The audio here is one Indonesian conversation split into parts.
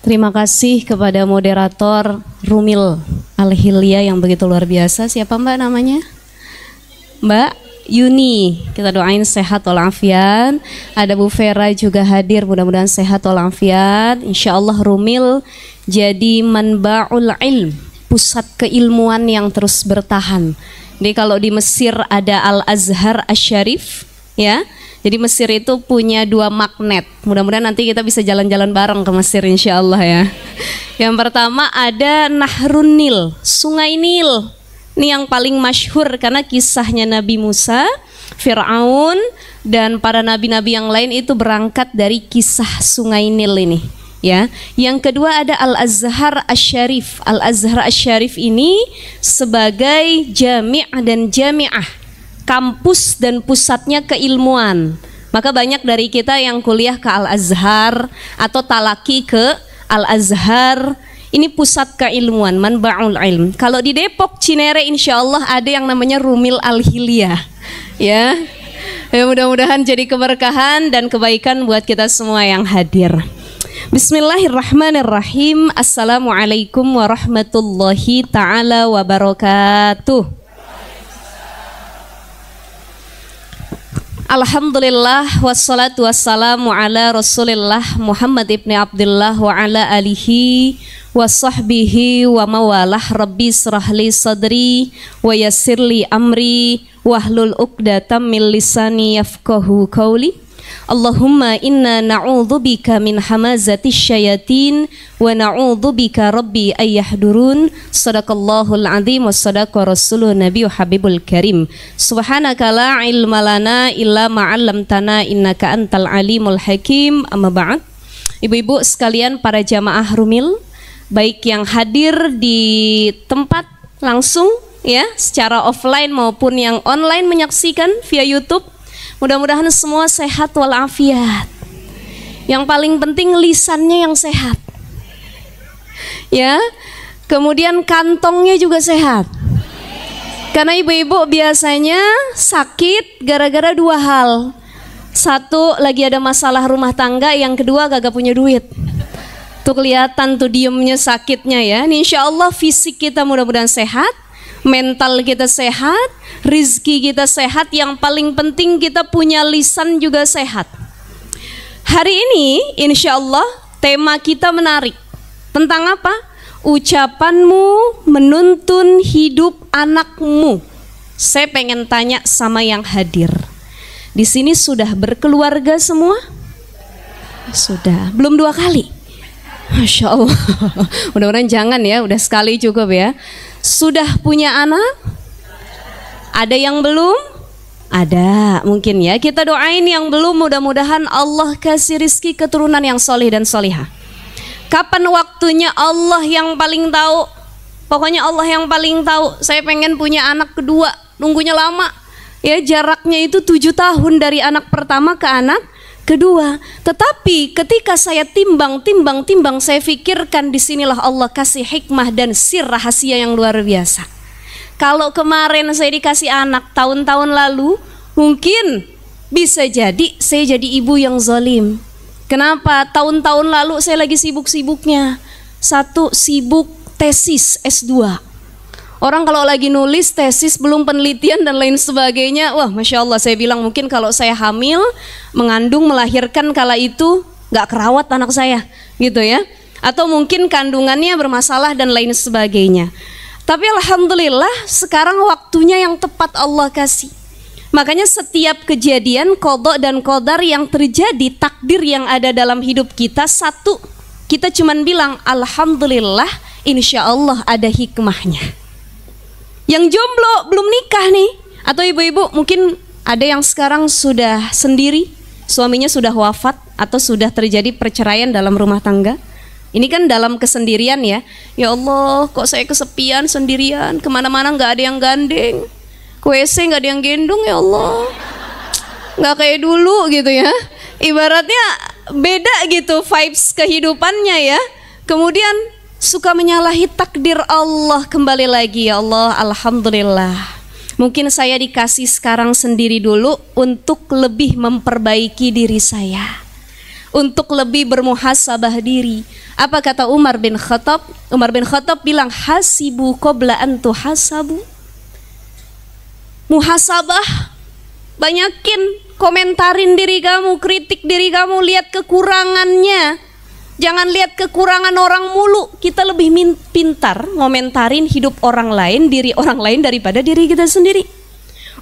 Terima kasih kepada moderator Rumil Al-Hilya yang begitu luar biasa. Siapa Mbak namanya? Mbak Yuni. Kita doain sehat walafiat. Ada Bu Vera juga hadir, mudah-mudahan sehat walafiat. Insya Allah Rumil jadi manba'ul ilm, pusat keilmuan yang terus bertahan. Jadi kalau di Mesir ada Al-Azhar Asy-Syarif, ya. Jadi Mesir itu punya 2 magnet. Mudah-mudahan nanti kita bisa jalan-jalan bareng ke Mesir insya Allah ya. Yang pertama ada Nahrun Nil, Sungai Nil. Ini yang paling masyhur karena kisahnya Nabi Musa, Fir'aun, dan para nabi-nabi yang lain itu berangkat dari kisah Sungai Nil ini. Ya, yang kedua ada Al-Azhar Asy-Syarif. Al-Azhar Asy-Syarif ini sebagai jami' dan jami'ah, kampus dan pusatnya keilmuan. Maka banyak dari kita yang kuliah ke Al-Azhar atau talaki ke Al-Azhar. Ini pusat keilmuan, manba'ul ilm. Kalau di Depok Cinere insya Allah ada yang namanya Rumil Al-Hilya. Ya, mudah-mudahan jadi keberkahan dan kebaikan buat kita semua yang hadir. Bismillahirrahmanirrahim. Assalamualaikum warahmatullahi ta'ala wabarakatuh. Alhamdulillah wassalatu wassalamu ala Rasulillah Muhammad ibn Abdullah wa ala alihi wa sahbihi wa mawalah. Rabbi srahli sadri wa yassirli amri wahlul uqdatam min lisani yafqahu qawli. Allahumma inna na'udzubika min hamazati syayatin wa na'udzubika rabbi ayyahdurun. Sadaqallahul azim wa sadaqa rasulun nabiyyu habibul karim. Subhanaka la ilma lana illa ma 'allamtana innaka antal alimul hakim. Amma ba'd. Ibu-ibu sekalian, para jamaah Rumil, baik yang hadir di tempat langsung ya secara offline maupun yang online menyaksikan via YouTube, mudah-mudahan semua sehat walafiat. Yang paling penting lisannya yang sehat. Ya. Kemudian kantongnya juga sehat. Karena ibu-ibu biasanya sakit gara-gara 2 hal. Satu, lagi ada masalah rumah tangga, yang kedua kagak punya duit. Tuh kelihatan tuh diemnya sakitnya ya. Ini insya Allah fisik kita mudah-mudahan sehat, mental kita sehat, rizki kita sehat, yang paling penting kita punya lisan juga sehat. Hari ini insya Allah tema kita menarik. Tentang apa? Ucapanmu menuntun hidup anakmu. Saya pengen tanya sama yang hadir. Di sini sudah berkeluarga semua? Sudah. Belum 2 kali? Masya Allah. Mudah-mudahan jangan ya, udah sekali cukup ya. Sudah punya anak? Ada yang belum? Ada mungkin ya. Kita doain yang belum, mudah-mudahan Allah kasih rizki keturunan yang soleh dan solihah. Kapan waktunya Allah yang paling tahu. Pokoknya Allah yang paling tahu. Saya pengen punya anak kedua, nunggunya lama. Ya, jaraknya itu 7 tahun dari anak pertama ke anak kedua. Tetapi ketika saya timbang, saya pikirkan disinilah Allah kasih hikmah dan sir rahasia yang luar biasa. Kalau kemarin saya dikasih anak tahun-tahun lalu, mungkin bisa jadi saya jadi ibu yang zalim. Kenapa? Tahun-tahun lalu saya lagi sibuk-sibuknya. Satu, sibuk tesis S2. Orang kalau lagi nulis tesis belum penelitian dan lain sebagainya, wah Masya Allah, saya bilang mungkin kalau saya hamil, mengandung, melahirkan kala itu gak kerawat anak saya gitu ya. Atau mungkin kandungannya bermasalah dan lain sebagainya. Tapi Alhamdulillah sekarang waktunya yang tepat Allah kasih. Makanya setiap kejadian qadha dan qadar yang terjadi, takdir yang ada dalam hidup kita, satu, kita cuman bilang Alhamdulillah, insya Allah ada hikmahnya. Yang jomblo belum nikah nih, atau ibu-ibu mungkin ada yang sekarang sudah sendiri, suaminya sudah wafat atau sudah terjadi perceraian dalam rumah tangga. Ini kan dalam kesendirian ya. Ya Allah, kok saya kesepian sendirian, kemana-mana nggak ada yang gandeng, ke WC nggak ada yang gendong, ya Allah, nggak kayak dulu gitu ya. Ibaratnya beda gitu vibes kehidupannya ya. Kemudian suka menyalahi takdir Allah. Kembali lagi, ya Allah, Alhamdulillah, mungkin saya dikasih sekarang sendiri dulu untuk lebih memperbaiki diri saya. untuk lebih bermuhasabah diri. Apa kata Umar bin Khattab? Umar bin Khattab bilang, hasibu qabla an tuhasabu. Muhasabah, banyakin komentarin diri kamu, kritik diri kamu, lihat kekurangannya. Jangan lihat kekurangan orang mulu. Kita lebih pintar ngomentarin hidup orang lain, diri orang lain daripada diri kita sendiri.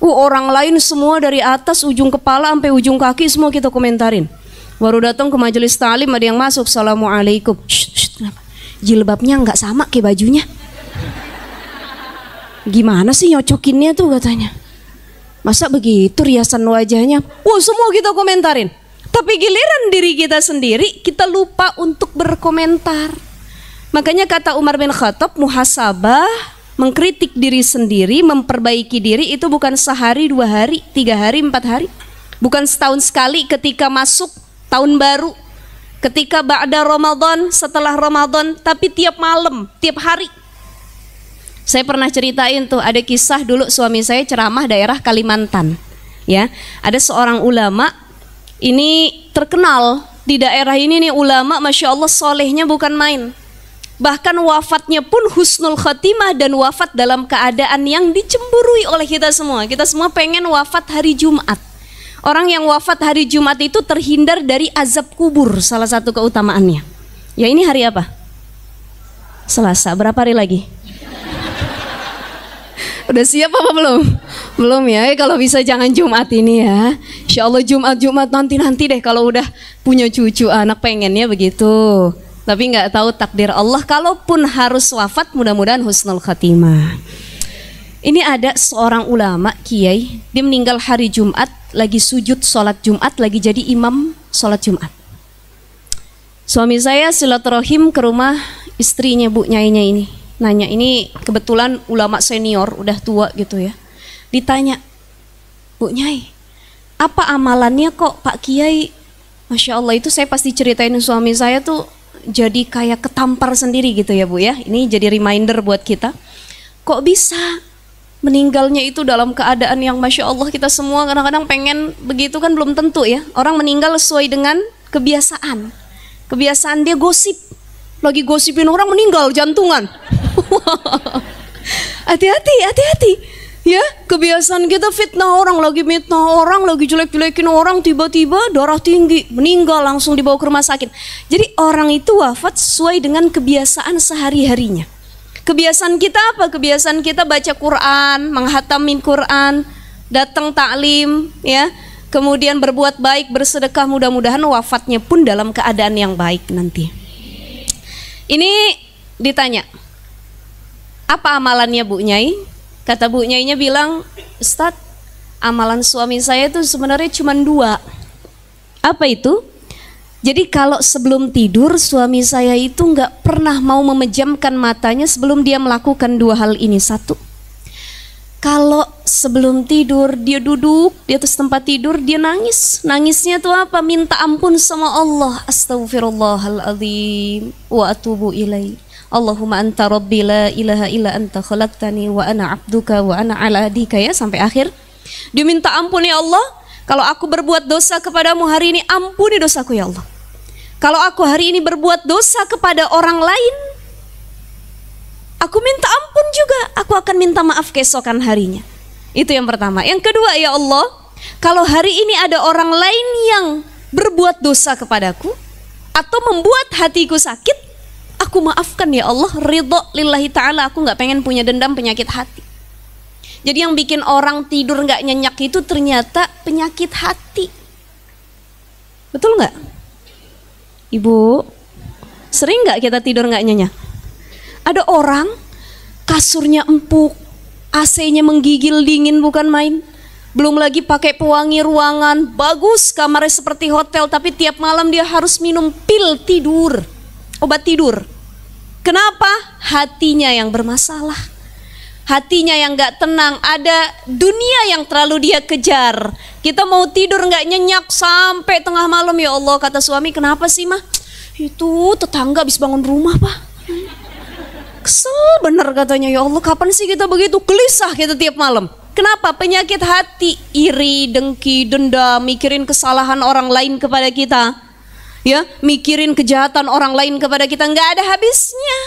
Orang lain semua dari atas ujung kepala sampai ujung kaki semua kita komentarin. Baru datang ke majelis ta'lim ada yang masuk, assalamualaikum. Kenapa? Jilbabnya nggak sama kayak bajunya. Gimana sih nyocokinnya tuh katanya. Masa begitu riasan wajahnya? Semua kita komentarin. Tapi giliran diri kita sendiri kita lupa untuk berkomentar. Makanya kata Umar bin Khattab, muhasabah, mengkritik diri sendiri, memperbaiki diri itu bukan sehari, 2 hari, 3 hari, 4 hari. Bukan setahun sekali ketika masuk tahun baru, ketika ba'da Ramadan, setelah Ramadan, tapi tiap malam, tiap hari. Saya pernah ceritain tuh, ada kisah dulu suami saya ceramah daerah Kalimantan. Ya, ada seorang ulama, ini terkenal di daerah ini nih ulama, masya Allah solehnya bukan main. Bahkan wafatnya pun husnul khatimah dan wafat dalam keadaan yang dicemburui oleh kita semua. Kita semua pengen wafat hari Jumat. Orang yang wafat hari Jumat itu terhindar dari azab kubur, salah satu keutamaannya. Ya ini hari apa? Selasa, berapa hari lagi? Udah siap apa belum? Belum ya, kalau bisa jangan Jumat ini ya. Insya Allah Jumat nanti deh kalau udah punya cucu anak pengennya begitu. Tapi nggak tahu takdir Allah, kalaupun harus wafat mudah-mudahan husnul khatimah. Ini ada seorang ulama kiai, dia meninggal hari Jumat, lagi sujud sholat Jumat, lagi jadi imam sholat Jumat. Suami saya silaturahim ke rumah istrinya Bu Nyainya ini, nanya, ini kebetulan ulama senior, udah tua gitu ya. Ditanya, Bu Nyai, apa amalannya kok Pak Kiai? Masya Allah, itu saya pasti ceritain suami saya tuh jadi kayak ketampar sendiri gitu ya Bu ya. Ini jadi reminder buat kita. Kok bisa meninggalnya itu dalam keadaan yang Masya Allah, kita semua kadang-kadang pengen begitu kan, belum tentu ya. Orang meninggal sesuai dengan kebiasaan. Kebiasaan dia gosip. Lagi gosipin orang meninggal jantungan. Hati-hati. Ya, kebiasaan kita fitnah orang, lagi jelek-jelekin orang, tiba-tiba darah tinggi, meninggal, langsung dibawa ke rumah sakit. Jadi orang itu wafat sesuai dengan kebiasaan sehari-harinya. Kebiasaan kita apa? Kebiasaan kita baca Quran, menghatamin Quran, datang taklim, ya, kemudian berbuat baik, bersedekah, mudah-mudahan wafatnya pun dalam keadaan yang baik nanti. Ini ditanya, apa amalannya Bu Nyai? Kata Bu Nyainya bilang, Ustadz, amalan suami saya itu sebenarnya cuma 2. Apa itu? Jadi kalau sebelum tidur suami saya itu nggak pernah mau memejamkan matanya sebelum dia melakukan 2 hal ini. 1, kalau sebelum tidur dia duduk di atas tempat tidur, dia nangis. Nangisnya tuh apa? Minta ampun sama Allah. Astaghfirullahaladzim wa atubu ilaih. Allahumma anta rabbi la ilaha illa anta khalaqtani wa ana abduka wa ana ala adika, ya, sampai akhir. Dia minta ampun, ya Allah, kalau aku berbuat dosa kepadamu hari ini, ampuni dosaku ya Allah. Kalau aku hari ini berbuat dosa kepada orang lain, aku minta ampun juga, aku akan minta maaf keesokan harinya. Itu yang pertama. Yang kedua, ya Allah, kalau hari ini ada orang lain yang berbuat dosa kepadaku atau membuat hatiku sakit, aku maafkan ya Allah, ridho lillahi ta'ala, aku gak pengen punya dendam, penyakit hati. Jadi yang bikin orang tidur gak nyenyak itu ternyata penyakit hati. Betul gak? Ibu, sering gak kita tidur gak nyenyak? Ada orang kasurnya empuk, AC-nya menggigil dingin bukan main. Belum lagi pakai pewangi ruangan, bagus, kamarnya seperti hotel, tapi tiap malam dia harus minum pil tidur, obat tidur. Kenapa? Hatinya yang bermasalah, hatinya yang gak tenang, ada dunia yang terlalu dia kejar. Kita mau tidur gak nyenyak sampai tengah malam, ya Allah, kata suami, kenapa sih mah? Itu tetangga habis bangun rumah Pak. Kesel bener katanya, ya Allah, kapan sih kita begitu? Gelisah kita tiap malam. Kenapa? Penyakit hati, iri, dengki, dendam, mikirin kesalahan orang lain kepada kita. ya, mikirin kejahatan orang lain kepada kita, nggak ada habisnya.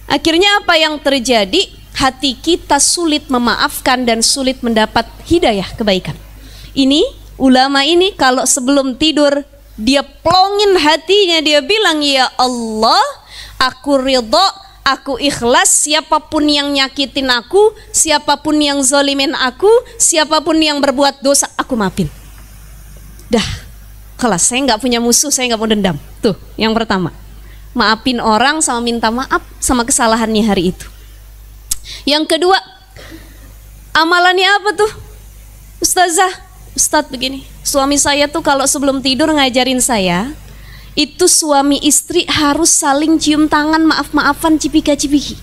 Akhirnya apa yang terjadi? Hati kita sulit memaafkan dan sulit mendapat hidayah kebaikan. Ini ulama ini kalau sebelum tidur dia plongin hatinya, dia bilang, ya Allah, aku ridho, aku ikhlas, siapapun yang nyakitin aku, siapapun yang zalimin aku, siapapun yang berbuat dosa, aku maafin. Dah, kelas, saya nggak punya musuh, saya nggak mau dendam. Tuh, yang pertama, maafin orang sama minta maaf sama kesalahannya hari itu. Yang kedua, amalannya apa tuh? Ustadz begini, suami saya tuh kalau sebelum tidur ngajarin saya, itu suami istri harus saling cium tangan, maaf-maafan, cipika-cipiki.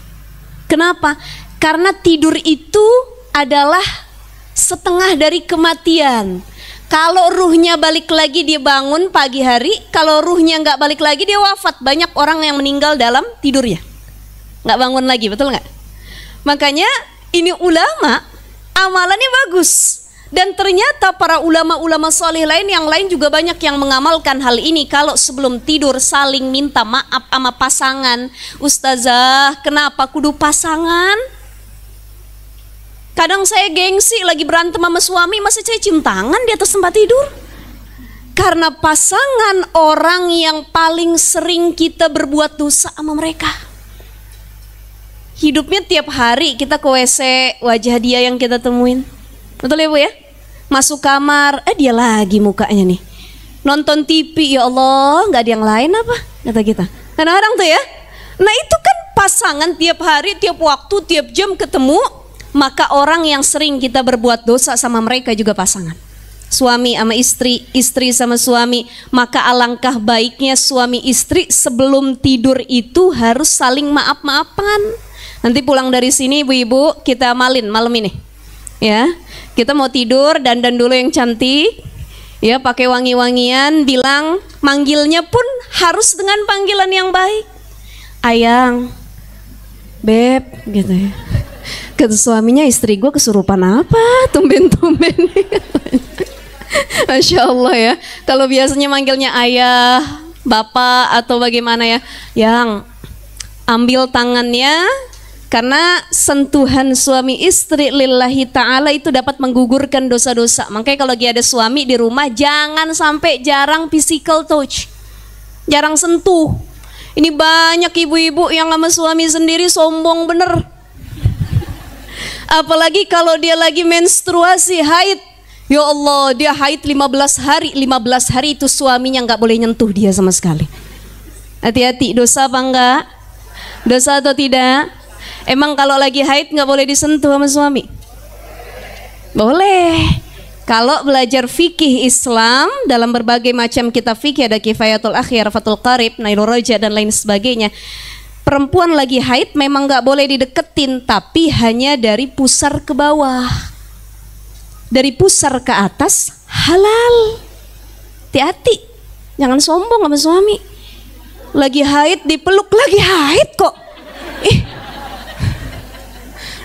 Kenapa? Karena tidur itu adalah setengah dari kematian. Kalau ruhnya balik lagi dia bangun pagi hari, kalau ruhnya nggak balik lagi dia wafat. Banyak orang yang meninggal dalam tidurnya, nggak bangun lagi, betul nggak? Makanya ini ulama amalannya bagus. Dan ternyata para ulama-ulama soleh lain yang lain juga banyak yang mengamalkan hal ini. Kalau sebelum tidur saling minta maaf sama pasangan. Ustazah, kenapa kudu pasangan? Kadang saya gengsi lagi berantem sama suami, masa saya cium tangan di atas tempat tidur? Karena pasangan orang yang paling sering kita berbuat dosa sama mereka. Hidupnya tiap hari kita ke WC, wajah dia yang kita temuin. Betul ya Bu ya? Masuk kamar, dia lagi mukanya nih. Nonton TV, ya Allah, nggak ada yang lain apa? Kata kita. Kadang-kadang tuh ya. Nah itu kan pasangan tiap hari, tiap waktu, tiap jam ketemu. Maka orang yang sering kita berbuat dosa sama mereka juga pasangan. Suami sama istri, istri sama suami. Maka alangkah baiknya suami istri sebelum tidur itu harus saling maaf-maafan. Nanti pulang dari sini ibu-ibu kita amalin malam ini. Ya, kita mau tidur, dandan dulu yang cantik, ya, pakai wangi-wangian, bilang, manggilnya pun harus dengan panggilan yang baik. Ayang, beb, gitu ya. Kata suaminya, istri gue kesurupan apa? Tumben-tumben. Masya Allah ya. Kalau biasanya manggilnya ayah, bapak atau bagaimana ya, yang ambil tangannya. Karena sentuhan suami istri lillahi ta'ala itu dapat menggugurkan dosa-dosa. Makanya kalau lagi ada suami di rumah, jangan sampai jarang physical touch, jarang sentuh. Ini banyak ibu-ibu yang sama suami sendiri sombong bener. Apalagi kalau dia lagi menstruasi, haid. Ya Allah, dia haid 15 hari. 15 hari itu suaminya nggak boleh nyentuh dia sama sekali. Hati-hati, dosa apa enggak? Dosa atau tidak? Emang kalau lagi haid nggak boleh disentuh sama suami? Boleh. Kalau belajar fikih Islam dalam berbagai macam kitab fikih, ada Kifayatul Akhir, Fathul Qarib, Nailur Raja dan lain sebagainya. Perempuan lagi haid memang nggak boleh dideketin, tapi hanya dari pusar ke bawah. Dari pusar ke atas halal. Hati-hati, jangan sombong sama suami. Lagi haid dipeluk, lagi haid kok.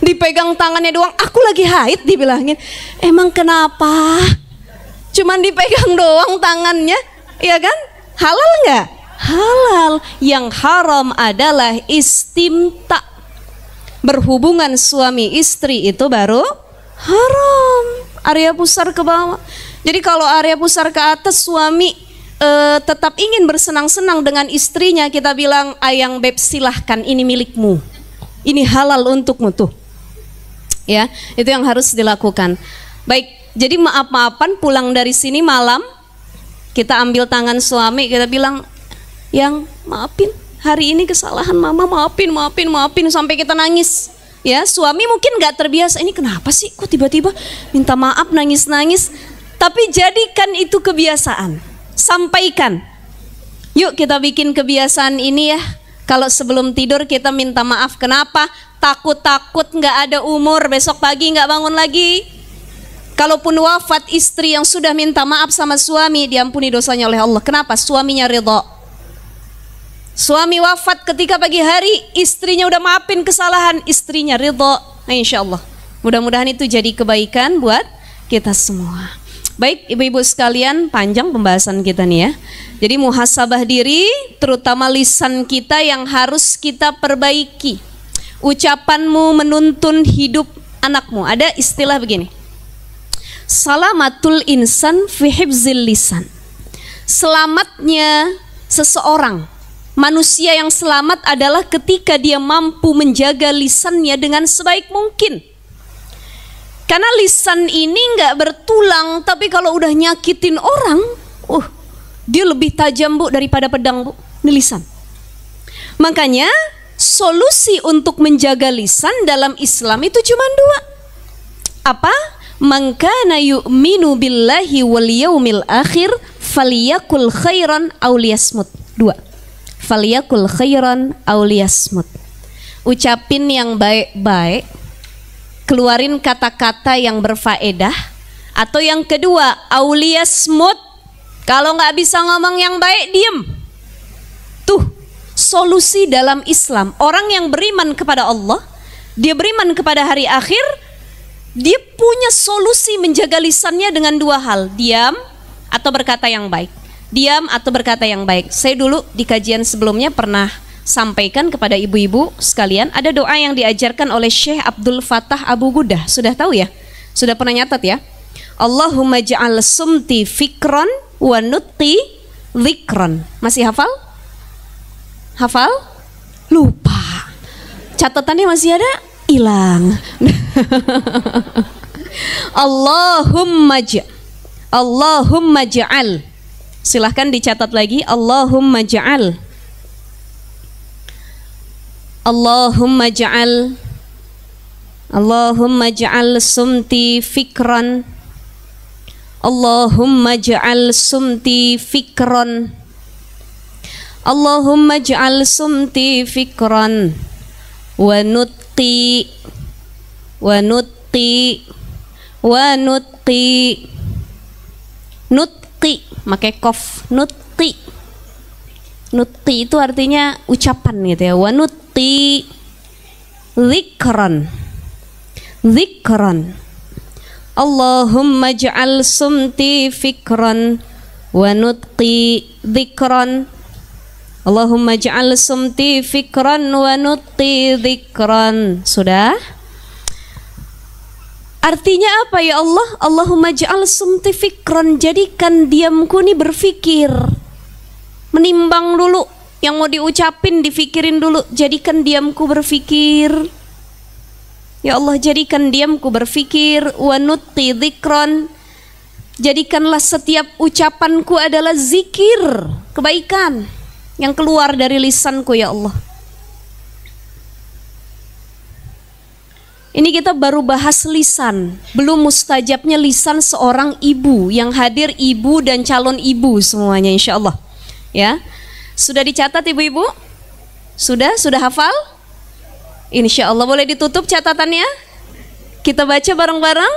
Dipegang tangannya doang, aku lagi haid dibilangin. Emang kenapa? Cuman dipegang doang tangannya, ya kan? Halal nggak? Halal. Yang haram adalah istimta. Berhubungan suami istri itu baru haram. Area pusar ke bawah. Jadi kalau area pusar ke atas, suami tetap ingin bersenang-senang dengan istrinya, kita bilang, ayang beb silahkan, ini milikmu, ini halal untukmu tuh. Ya, itu yang harus dilakukan. Baik, jadi maaf-maafan, pulang dari sini malam, kita ambil tangan suami, kita bilang, yang maafin, hari ini kesalahan mama, maafin sampai kita nangis. Ya, suami mungkin nggak terbiasa, ini kenapa sih, kok tiba-tiba minta maaf, nangis-nangis. Tapi jadikan itu kebiasaan, sampaikan. Yuk kita bikin kebiasaan ini ya. Kalau sebelum tidur kita minta maaf. Kenapa? Takut-takut nggak ada umur, besok pagi nggak bangun lagi. Kalaupun wafat istri yang sudah minta maaf sama suami, diampuni dosanya oleh Allah. Kenapa? Suaminya ridho. Suami wafat ketika pagi hari, istrinya udah maafin kesalahan, istrinya ridho. Nah, insya Allah, mudah-mudahan itu jadi kebaikan buat kita semua. Baik ibu-ibu sekalian, panjang pembahasan kita nih ya. Jadi muhasabah diri, terutama lisan kita yang harus kita perbaiki. Ucapanmu menuntun hidup anakmu. Ada istilah begini, salamatul insan fi hifzil lisan. Selamatnya seseorang, manusia yang selamat adalah ketika dia mampu menjaga lisannya dengan sebaik mungkin. Karena lisan ini nggak bertulang, tapi kalau udah nyakitin orang, dia lebih tajam bu daripada pedang bu, ini lisan. Makanya solusi untuk menjaga lisan dalam Islam itu cuma dua. Apa? Man kana yu'minu billahi wal yaumil akhir falyakul khairan aw liyasmut. Dua. Falyakul khairan aw liyasmut. Ucapin yang baik-baik, keluarin kata-kata yang berfaedah, atau yang kedua aw liyasmut. Kalau nggak bisa ngomong yang baik, diem. Tuh solusi dalam Islam. Orang yang beriman kepada Allah, dia beriman kepada hari akhir, dia punya solusi menjaga lisannya dengan dua hal, diam atau berkata yang baik. Diam atau berkata yang baik. Saya dulu di kajian sebelumnya pernah sampaikan kepada ibu-ibu sekalian, ada doa yang diajarkan oleh Syekh Abdul Fattah Abu Gudah. Sudah tahu ya? Sudah pernah nyatat ya? Allahumma ja'al sumti fikron wa nutqi dzikron. Masih hafal? Hafal? Lupa. Catatannya masih ada? Hilang. Allahumma ja'al. Silahkan dicatat lagi. Allahumma ja'al. Allahumma ja'al. Allahumma ja'al sumti fikran. Allahumma ja'al sumti fikran. Allahumma ja'al sumti fikran wa nutqi nutqi pakai qaf, nutqi itu artinya ucapan gitu ya. Wa nutqi dzikran. Allahumma ja'al sumti fikran wa nutqi dzikran. Allahumma ja'al sumti fikran wa nutqi dzikran. Sudah? Artinya apa ya Allah? Allahumma ja'al sumti fikran, jadikan diamku ini berfikir. Menimbang dulu yang mau diucapin, difikirin dulu. Jadikan diamku berfikir. Ya Allah, jadikan diamku berfikir. Wa nutqi dzikran, jadikanlah setiap ucapanku adalah zikir, kebaikan yang keluar dari lisanku ya Allah. Ini kita baru bahas lisan, belum mustajabnya lisan seorang ibu. Yang hadir ibu dan calon ibu semuanya insya Allah ya. Sudah dicatat ibu-ibu? Sudah hafal? Insya Allah. Boleh ditutup catatannya? Kita baca bareng-bareng.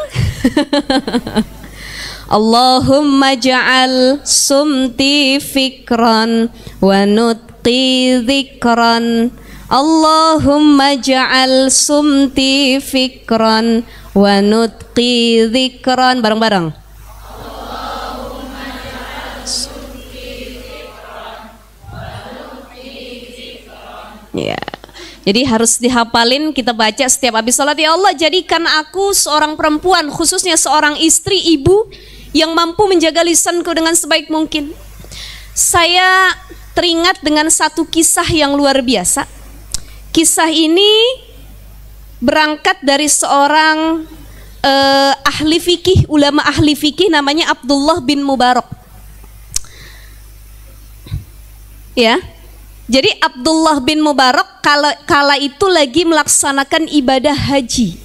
Allahumma ja'al sumti fikran wa nutqi dzikran. Allahumma ja'al sumti fikran wa nutqi dzikran. Bareng-bareng. Allahumma ja'al sumti fikran wa nutqi dzikran. Ya. Jadi harus dihafalin, kita baca setiap habis sholat. Ya Allah, jadikan aku seorang perempuan, khususnya seorang istri, ibu, yang mampu menjaga lisanku dengan sebaik mungkin. Saya teringat dengan satu kisah yang luar biasa. Kisah ini berangkat dari seorang ahli fikih, ulama ahli fikih, namanya Abdullah bin Mubarak. Ya. Jadi Abdullah bin Mubarak kala itu lagi melaksanakan ibadah haji.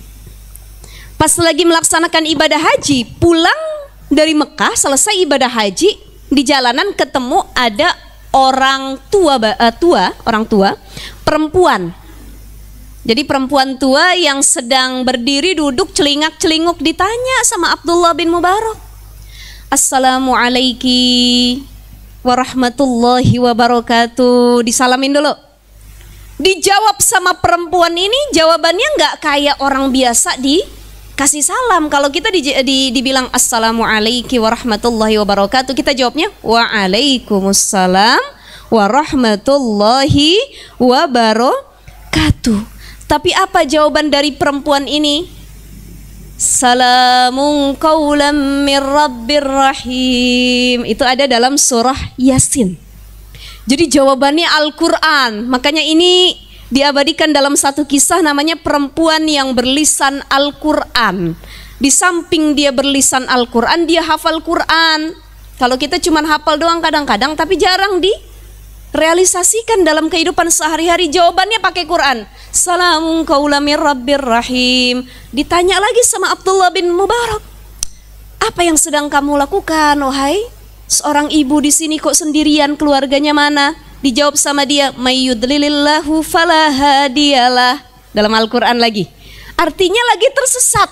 Pas lagi melaksanakan ibadah haji, pulang dari Mekah, selesai ibadah haji, di jalanan ketemu ada orang tua perempuan. Jadi perempuan tua yang sedang berdiri duduk celingak-celinguk, ditanya sama Abdullah bin Mubarak, Assalamualaikum warahmatullahi wabarakatuh. Disalamin dulu. Dijawab sama perempuan ini, jawabannya nggak kayak orang biasa kasih salam. Kalau kita dibilang assalamualaikum warahmatullahi wabarakatuh, kita jawabnya waalaikumsalam warahmatullahi wabarakatuh. Tapi apa jawaban dari perempuan ini? Salamun qaulam mir rabbir rahim. Itu ada dalam surah Yasin. Jadi jawabannya Al-Quran. Makanya ini diabadikan dalam satu kisah, namanya perempuan yang berlisan Al-Quran. Di samping dia berlisan Al-Quran, dia hafal Quran. Kalau kita cuma hafal doang kadang-kadang, tapi jarang direalisasikan dalam kehidupan sehari-hari. Jawabannya pakai Quran. Salamun qaulam mir rabbir rahim. Ditanya lagi sama Abdullah bin Mubarak, apa yang sedang kamu lakukan, wahai seorang ibu di sini, kok sendirian, keluarganya mana? Dijawab sama dia, mayyudlilillahu falahadiyalah. Dalam Al-Quran lagi. Artinya lagi tersesat.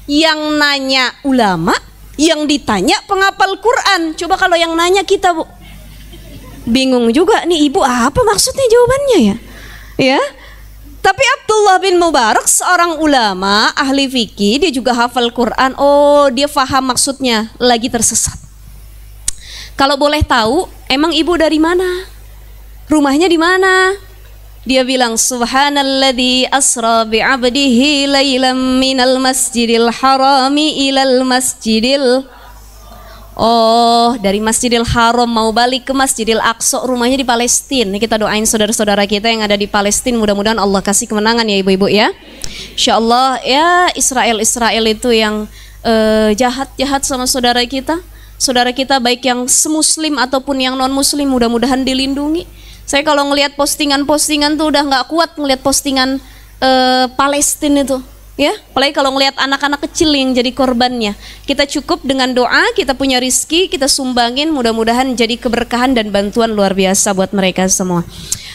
Yang nanya ulama, yang ditanya penghafal Quran. Coba kalau yang nanya kita, Bu, bingung juga nih ibu, apa maksudnya jawabannya ya? Ya. Tapi Abdullah bin Mubarak seorang ulama, ahli fikih, dia juga hafal Quran. Oh, dia faham maksudnya, lagi tersesat. Kalau boleh tahu, emang ibu dari mana? Rumahnya di mana? Dia bilang, subhanalladzi asra bi'abdihi lailam minal masjidil harami ilal masjidil. Oh, dari Masjidil Haram mau balik ke Masjidil Aqsa, rumahnya di Palestina. Ini kita doain saudara-saudara kita yang ada di Palestina, mudah-mudahan Allah kasih kemenangan ya ibu-ibu ya. Insyaallah ya, Israel itu yang jahat-jahat sama saudara kita. Saudara kita baik yang semuslim ataupun yang non muslim, mudah-mudahan dilindungi. Saya kalau ngelihat postingan-postingan tuh udah nggak kuat ngelihat postingan Palestina itu, ya. Apalagi kalau ngelihat anak-anak kecil yang jadi korbannya. Kita cukup dengan doa, kita punya rizki, kita sumbangin, mudah-mudahan jadi keberkahan dan bantuan luar biasa buat mereka semua.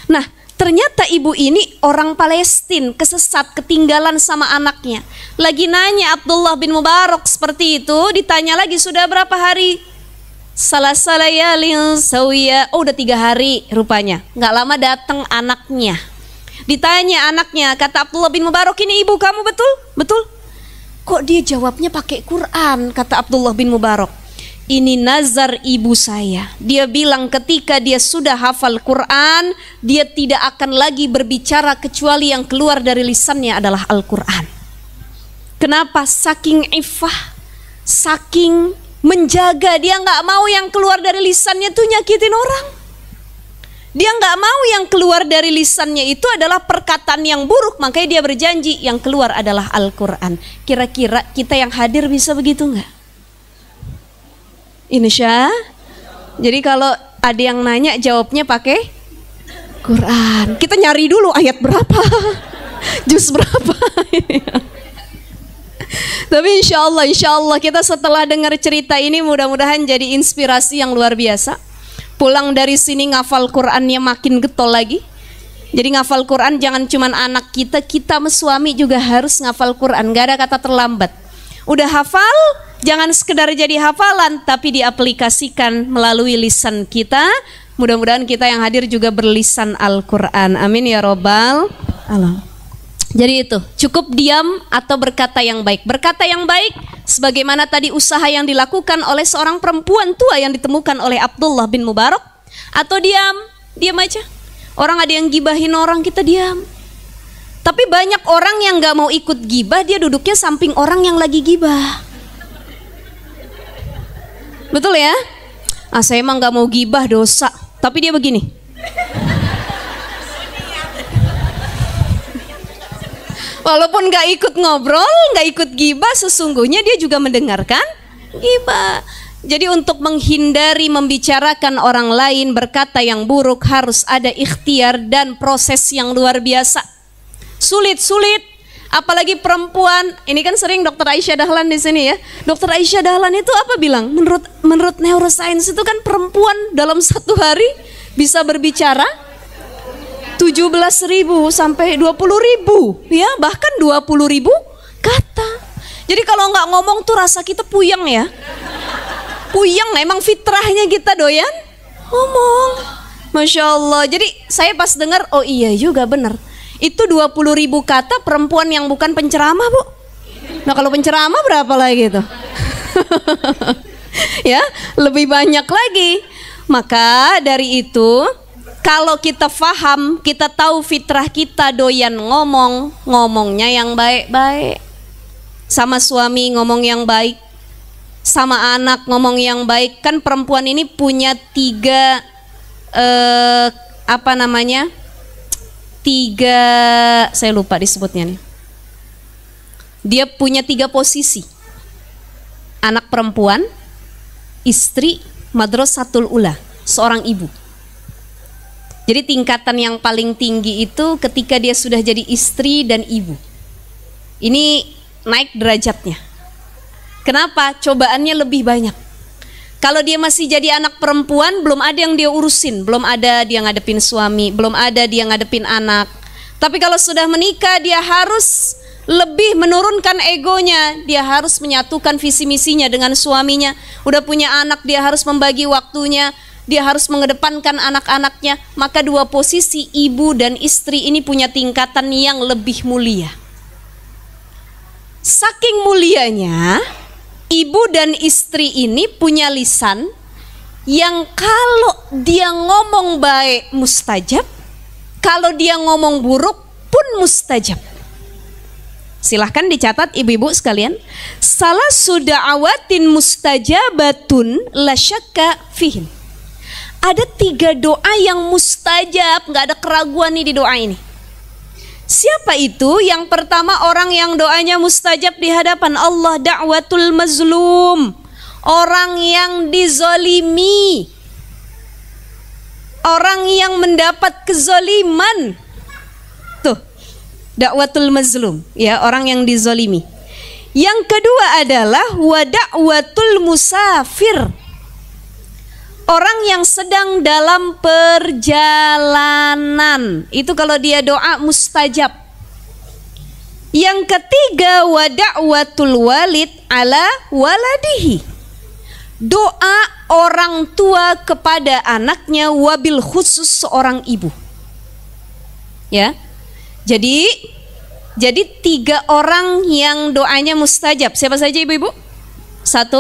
Nah, ternyata ibu ini orang Palestina, kesesat, ketinggalan sama anaknya. Lagi nanya Abdullah bin Mubarak seperti itu, ditanya lagi, sudah berapa hari? Salasalayalin sawiya. Oh, udah 3 hari rupanya. Nggak lama datang anaknya. Ditanya anaknya, kata Abdullah bin Mubarak, ini ibu kamu betul? Betul. Kok dia jawabnya pakai Quran? Kata Abdullah bin Mubarak, ini nazar ibu saya. Dia bilang ketika dia sudah hafal Quran, dia tidak akan lagi berbicara kecuali yang keluar dari lisannya adalah Al-Quran. Kenapa? Saking iffah, saking menjaga, dia nggak mau yang keluar dari lisannya tuh nyakitin orang. Dia nggak mau yang keluar dari lisannya itu adalah perkataan yang buruk, makanya dia berjanji yang keluar adalah Al-Quran. Kira-kira kita yang hadir bisa begitu nggak? Insya. Jadi kalau ada yang nanya jawabnya pakai Quran. Kita nyari dulu ayat berapa, juz berapa. Tapi insya Allah kita setelah dengar cerita ini mudah-mudahan jadi inspirasi yang luar biasa. Pulang dari sini ngafal Qurannya makin getol lagi. Jadi ngafal Quran jangan cuman anak kita suami juga harus ngafal Quran. Gak ada kata terlambat. Udah hafal, jangan sekedar jadi hafalan, tapi diaplikasikan melalui lisan kita. Mudah-mudahan kita yang hadir juga berlisan Al-Quran. Amin ya robbal alamin. Jadi itu, cukup diam atau berkata yang baik. Berkata yang baik sebagaimana tadi usaha yang dilakukan oleh seorang perempuan tua yang ditemukan oleh Abdullah bin Mubarak. Atau diam aja. Orang ada yang gibahin orang, kita diam. Tapi banyak orang yang gak mau ikut gibah, dia duduknya samping orang yang lagi gibah. Betul ya? Saya emang gak mau gibah, dosa. Tapi dia begini. Walaupun gak ikut ngobrol, gak ikut gibah, sesungguhnya dia juga mendengarkan gibah. Jadi untuk menghindari membicarakan orang lain, berkata yang buruk, harus ada ikhtiar dan proses yang luar biasa. Sulit, apalagi perempuan. Ini kan sering Dr. Aisyah Dahlan di sini ya. Dr. Aisyah Dahlan itu apa bilang? Menurut neuroscience itu kan perempuan dalam 1 hari bisa berbicara 17.000 sampai 20.000 ya, bahkan 20.000 kata. Jadi kalau nggak ngomong tuh rasa kita puyeng ya. Puyeng, emang fitrahnya kita doyan ngomong. Masya Allah. Jadi saya pas dengar, oh iya juga bener. Itu 20.000 kata perempuan yang bukan penceramah, Bu. Nah kalau penceramah berapa lagi tuh? Ya, lebih banyak lagi. Maka dari itu, kalau kita faham, kita tahu fitrah kita doyan ngomong, ngomongnya yang baik-baik. Sama suami ngomong yang baik, sama anak ngomong yang baik. Kan perempuan ini punya tiga saya lupa disebutnya nih. Dia punya 3 posisi: anak perempuan, istri, madrasatul ula, seorang ibu. Jadi tingkatan yang paling tinggi itu ketika dia sudah jadi istri dan ibu. Ini naik derajatnya. Kenapa? Cobaannya lebih banyak. Kalau dia masih jadi anak perempuan, belum ada yang dia urusin, belum ada dia ngadepin suami, belum ada dia ngadepin anak. Tapi kalau sudah menikah, dia harus lebih menurunkan egonya. Dia harus menyatukan visi misinya dengan suaminya. Udah punya anak, dia harus membagi waktunya. Dia harus mengedepankan anak-anaknya. Maka 2 posisi ibu dan istri ini punya tingkatan yang lebih mulia. Saking mulianya, ibu dan istri ini punya lisan yang kalau dia ngomong baik mustajab, kalau dia ngomong buruk pun mustajab. Silahkan dicatat ibu-ibu sekalian. Salah suda'awatin mustajabatun la syakka fihin. Ada 3 doa yang mustajab, nggak ada keraguan nih di doa ini. Siapa itu? Yang pertama, orang yang doanya mustajab di hadapan Allah, da'watul mazlum. Orang yang dizolimi, orang yang mendapat kezoliman. Tuh, da'watul mazlum, ya, orang yang dizolimi. Yang kedua adalah wa da'watul musafir. Orang yang sedang dalam perjalanan, itu kalau dia doa mustajab. Yang ketiga wa da'watul walid ala waladihi. Doa orang tua kepada anaknya, wabil khusus seorang ibu. Ya. Jadi 3 orang yang doanya mustajab. Siapa saja ibu-ibu? 1,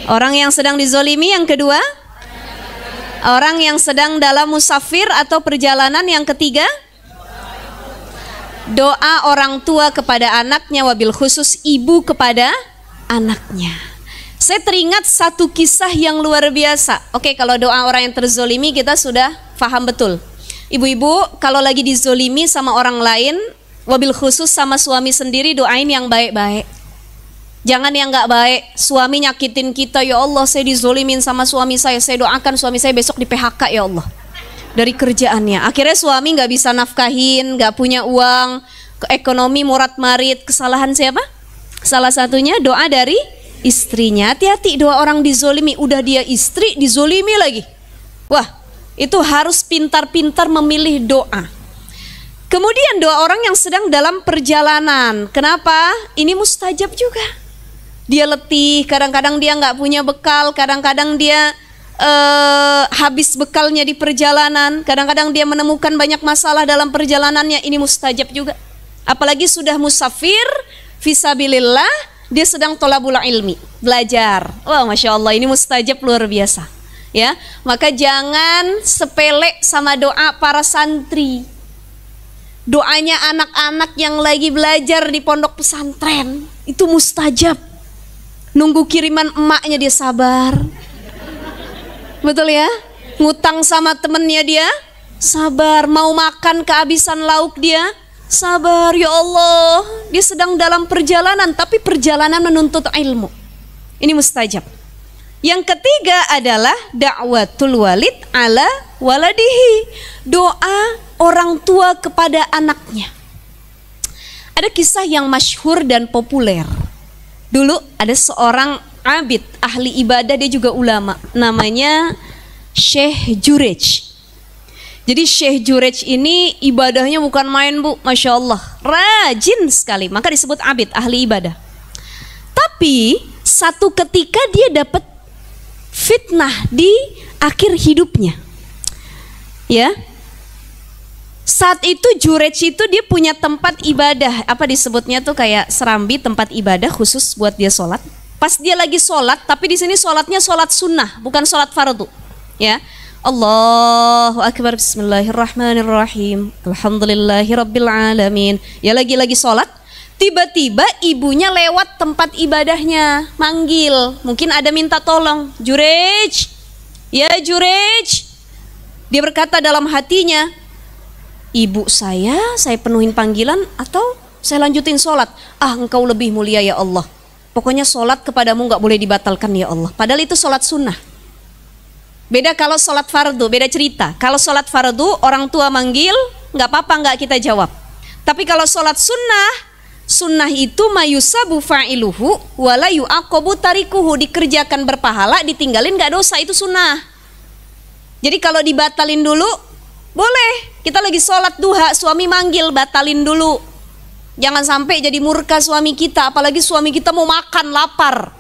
orang yang sedang dizolimi. Yang kedua, orang yang sedang dalam musafir atau perjalanan. Yang ketiga, doa orang tua kepada anaknya, wabil khusus ibu kepada anaknya. Saya teringat satu kisah yang luar biasa. Oke, kalau doa orang yang terzolimi kita sudah paham betul. Ibu-ibu kalau lagi dizolimi sama orang lain, wabil khusus sama suami sendiri, doain yang baik-baik. Jangan yang nggak baik. Suami nyakitin kita, ya Allah saya dizolimin sama suami saya doakan suami saya besok di PHK ya Allah dari kerjaannya. Akhirnya suami nggak bisa nafkahin, nggak punya uang, ekonomi morat marit. Kesalahan siapa? Salah satunya doa dari istrinya. Hati-hati doa orang dizolimi. Udah dia istri dizolimi lagi. Wah, itu harus pintar-pintar memilih doa. Kemudian doa orang yang sedang dalam perjalanan. Kenapa? Ini mustajab juga. Dia letih, kadang-kadang dia nggak punya bekal, kadang-kadang dia habis bekalnya di perjalanan, kadang-kadang dia menemukan banyak masalah dalam perjalanannya. Ini mustajab juga. Apalagi sudah musafir, fisabilillah, dia sedang tolabul ilmi, belajar. Wah, masya Allah, ini mustajab luar biasa. Ya, maka jangan sepele sama doa para santri. Doanya anak-anak yang lagi belajar di pondok pesantren itu mustajab. Nunggu kiriman emaknya dia sabar. Betul ya? Ngutang sama temennya dia sabar. Mau makan kehabisan lauk dia sabar. Ya Allah, dia sedang dalam perjalanan, tapi perjalanan menuntut ilmu. Ini mustajab. Yang ketiga adalah da'watul walid ala waladihi. Doa orang tua kepada anaknya. Ada kisah yang masyhur dan populer. Dulu ada seorang abid, ahli ibadah, dia juga ulama, namanya Syekh Jurej. Jadi Syekh Jurej ini ibadahnya bukan main, Bu, masya Allah, rajin sekali, maka disebut abid, ahli ibadah. Tapi satu ketika dia dapat fitnah di akhir hidupnya. Ya, Saat itu Jurej itu dia punya tempat ibadah, apa disebutnya tuh kayak serambi, tempat ibadah khusus buat dia sholat. Pas dia lagi sholat, tapi di sini sholatnya sholat sunnah, bukan sholat fardu. Ya, Allahu Akbar, Bismillahirrahmanirrahim, Alhamdulillahirabbil alamin. Ya lagi sholat, tiba-tiba ibunya lewat tempat ibadahnya, manggil, mungkin ada minta tolong, Jurej, ya Jurej. Dia berkata dalam hatinya, ibu saya penuhin panggilan atau saya lanjutin sholat? Ah, engkau lebih mulia ya Allah. Pokoknya sholat kepadamu gak boleh dibatalkan ya Allah. Padahal itu sholat sunnah. Beda kalau sholat fardu, beda cerita. Kalau sholat fardu orang tua manggil, gak apa-apa gak kita jawab. Tapi kalau sholat sunnah, sunnah itu mayusabu fa'iluhu wala yu'aqabu tarikuhu, dikerjakan berpahala, ditinggalin gak dosa, itu sunnah. Jadi kalau dibatalin dulu boleh, kita lagi sholat duha, suami manggil, batalin dulu. Jangan sampai jadi murka suami kita, apalagi suami kita mau makan, lapar.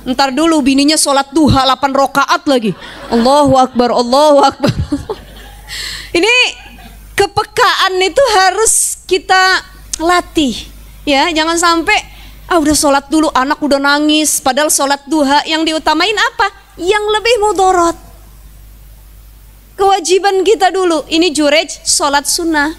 Ntar dulu bininya sholat duha 8 rakaat lagi. Allahu Akbar, Allahu Akbar. Ini kepekaan itu harus kita latih. Ya, jangan sampai udah sholat dulu, anak udah nangis, padahal sholat duha yang diutamain apa? Yang lebih mudorot. Kewajiban kita dulu. Ini Jurej sholat sunnah,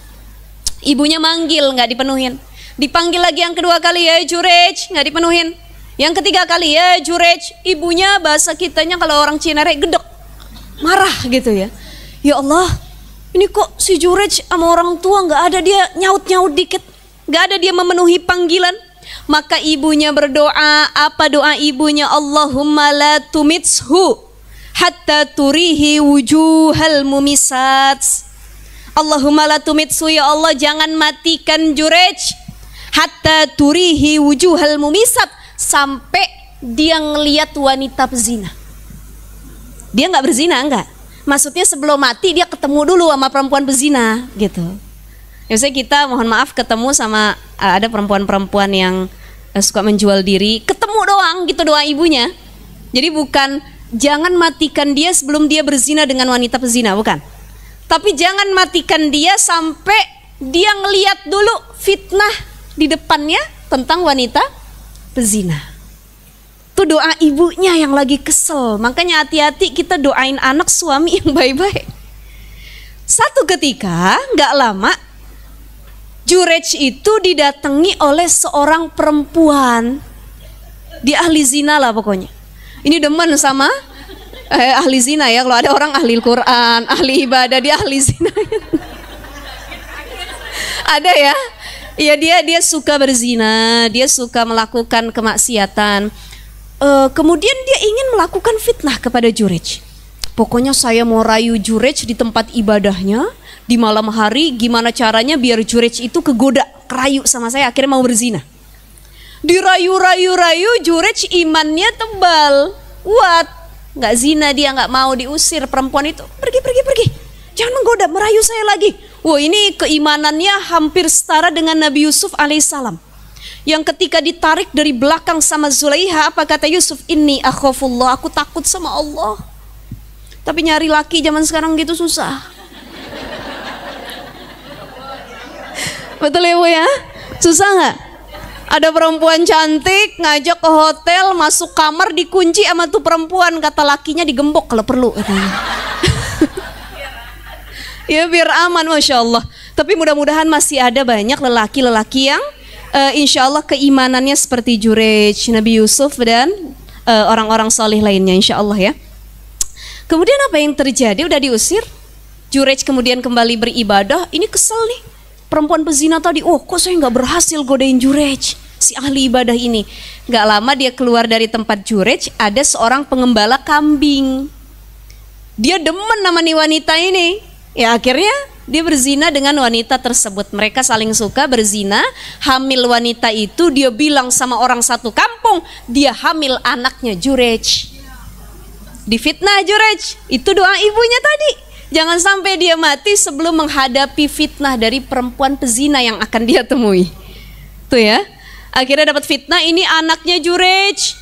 ibunya manggil nggak dipenuhin. Dipanggil lagi yang kedua kali, ya Jurej, nggak dipenuhin. Yang ketiga kali, ya Jurej, ibunya bahasa kitanya kalau orang Cinere gedek, marah gitu ya. Ya Allah, ini kok si Jurej sama orang tua nggak ada, dia nyaut-nyaut dikit, nggak ada dia memenuhi panggilan. Maka ibunya berdoa, apa doa ibunya? Allahumma la tumitshu hatta turihi wujuhal mumisat. Allahumma la tumitsu, ya Allah jangan matikan Jurej, hatta turihi wujuhal mumisat, sampai dia ngelihat wanita pezina. Dia nggak berzina, enggak. Maksudnya sebelum mati dia ketemu dulu sama perempuan pezina gitu. Misalnya kita mohon maaf ketemu sama ada perempuan-perempuan yang suka menjual diri, ketemu doang gitu doa ibunya. Jadi bukan jangan matikan dia sebelum dia berzina dengan wanita pezina, bukan. Tapi jangan matikan dia sampai dia ngeliat dulu fitnah di depannya tentang wanita pezina. Itu doa ibunya yang lagi kesel. Makanya hati-hati kita doain anak suami yang baik-baik. Satu ketika, gak lama, Jurej itu didatangi oleh seorang perempuan. Dia ahli zina lah pokoknya. Ini demen sama ahli zina ya. Kalau ada orang ahli Quran, ahli ibadah, dia ahli zina. Ada ya. Iya, dia suka berzina, dia suka melakukan kemaksiatan. Kemudian dia ingin melakukan fitnah kepada Jurej. Pokoknya saya mau rayu Jurej di tempat ibadahnya di malam hari. Gimana caranya biar Jurej itu kegoda, kerayu sama saya, akhirnya mau berzina. Dirayu-rayu Jurej imannya tebal, kuat, nggak zina, dia nggak mau, diusir perempuan itu, pergi, jangan menggoda, merayu saya lagi. Wah, ini keimanannya hampir setara dengan Nabi Yusuf alaihissalam, yang ketika ditarik dari belakang sama Zulaiha, apa kata Yusuf? Inni akhafullah, aku takut sama Allah. Tapi nyari laki zaman sekarang gitu susah. Betul ya Bu ya? Susah nggak? Ada perempuan cantik ngajak ke hotel, masuk kamar dikunci sama tuh perempuan, kata lakinya digembok kalau perlu katanya. Ya biar aman, Masya Allah. Tapi mudah-mudahan masih ada banyak lelaki-lelaki yang insya Allah keimanannya seperti Jurej, Nabi Yusuf dan orang-orang salih lainnya insya Allah ya. Kemudian apa yang terjadi? Udah diusir, Jurej kemudian kembali beribadah. Ini kesel nih, perempuan pezina tadi, oh kok saya nggak berhasil godain Jurej, si ahli ibadah ini. Nggak lama dia keluar dari tempat Jurej, ada seorang pengembala kambing. Dia demen sama nih wanita ini. Ya akhirnya dia berzina dengan wanita tersebut. Mereka saling suka berzina. Hamil wanita itu, dia bilang sama orang satu kampung, dia hamil anaknya Jurej. Difitnah Jurej. Itu doa ibunya tadi, jangan sampai dia mati sebelum menghadapi fitnah dari perempuan pezina yang akan dia temui. Tuh ya, akhirnya dapat fitnah, ini anaknya Jurej.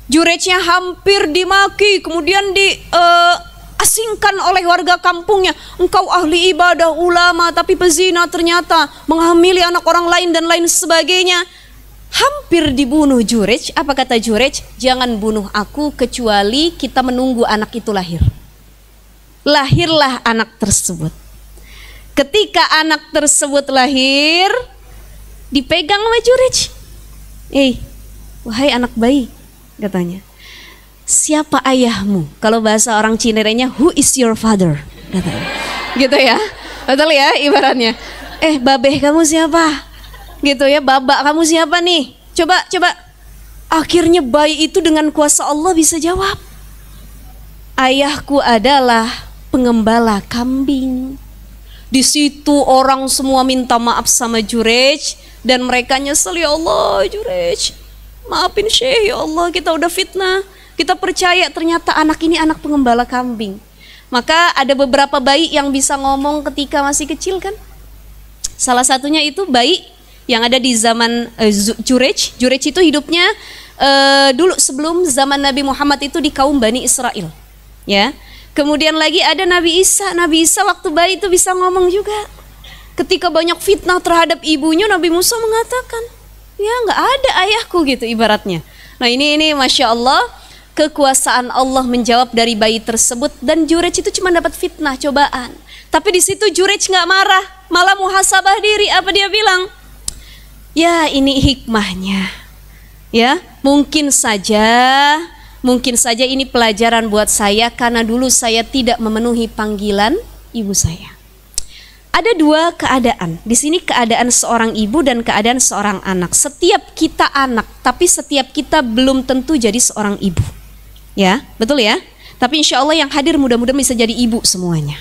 Jurejnya hampir dimaki, kemudian diasingkan oleh warga kampungnya. Engkau ahli ibadah, ulama, tapi pezina ternyata, menghamili anak orang lain dan lain sebagainya. Hampir dibunuh Jurej. Apa kata Jurej? Jangan bunuh aku kecuali kita menunggu anak itu lahir. Lahirlah anak tersebut. Ketika anak tersebut lahir, dipegang sama Jurej. Wahai anak bayi, katanya, siapa ayahmu? Kalau bahasa orang Cinerenya, who is your father? Katanya. Gitu ya, betul ya ibaratnya. Babeh kamu siapa? Gitu ya, babak kamu siapa nih? Coba. Akhirnya bayi itu dengan kuasa Allah bisa jawab. Ayahku adalah pengembala kambing. Di situ orang semua minta maaf sama Jurej dan mereka nyesel, ya Allah Jurej, maafin Syekh, ya Allah kita udah fitnah. Kita percaya ternyata anak ini anak pengembala kambing. Maka ada beberapa bayi yang bisa ngomong ketika masih kecil kan. Salah satunya itu bayi yang ada di zaman Jurej. Jurej itu hidupnya dulu sebelum zaman Nabi Muhammad itu di kaum Bani Israel. Ya. Kemudian lagi ada Nabi Isa. Nabi Isa waktu bayi itu bisa ngomong juga. Ketika banyak fitnah terhadap ibunya, Nabi Musa mengatakan, ya nggak ada ayahku gitu ibaratnya. Nah ini Masya Allah, kekuasaan Allah menjawab dari bayi tersebut. Dan Jurej itu cuma dapat fitnah, cobaan. Tapi di situ Jurej nggak marah, malah muhasabah diri. Apa dia bilang? Ya ini hikmahnya. Ya mungkin saja ini pelajaran buat saya karena dulu saya tidak memenuhi panggilan ibu saya. Ada dua keadaan. Di sini keadaan seorang ibu dan keadaan seorang anak. Setiap kita anak, tapi setiap kita belum tentu jadi seorang ibu. Ya, betul ya? Tapi insya Allah yang hadir mudah-mudahan bisa jadi ibu semuanya.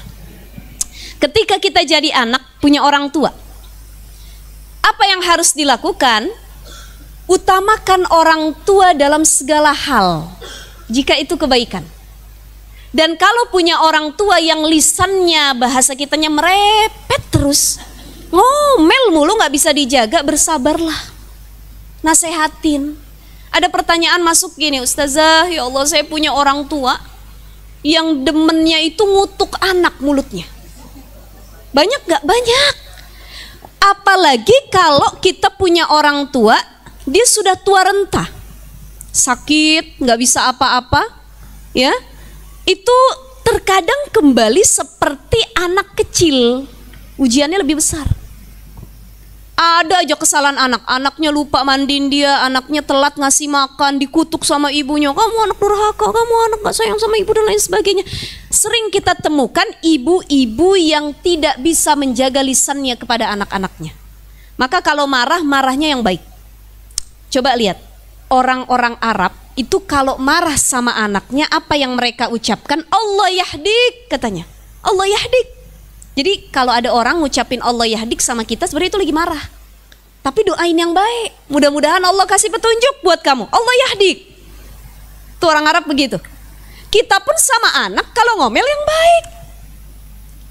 Ketika kita jadi anak, punya orang tua, apa yang harus dilakukan? Utamakan orang tua dalam segala hal, jika itu kebaikan. Dan kalau punya orang tua yang lisannya, bahasa kitanya merepet terus, ngomel mulu, gak bisa dijaga, bersabarlah, nasehatin. Ada pertanyaan masuk gini, Ustazah, ya Allah saya punya orang tua yang demennya itu ngutuk anak mulutnya. Banyak gak? Banyak. Apalagi kalau kita punya orang tua, dia sudah tua renta, sakit, gak bisa apa-apa, ya. Itu terkadang kembali seperti anak kecil, ujiannya lebih besar. Ada aja kesalahan anak, anaknya lupa mandiin dia, anaknya telat ngasih makan, dikutuk sama ibunya, kamu anak durhaka, kamu anak gak sayang sama ibu dan lain sebagainya. Sering kita temukan ibu-ibu yang tidak bisa menjaga lisannya kepada anak-anaknya. Maka kalau marah, marahnya yang baik. Coba lihat, orang-orang Arab itu kalau marah sama anaknya, apa yang mereka ucapkan? Allah yahdik, katanya. Allah yahdik. Jadi kalau ada orang ngucapin Allah yahdik sama kita, sebenarnya itu lagi marah. Tapi doain yang baik. Mudah-mudahan Allah kasih petunjuk buat kamu. Allah yahdik. Tuh orang Arab begitu. Kita pun sama anak kalau ngomel yang baik.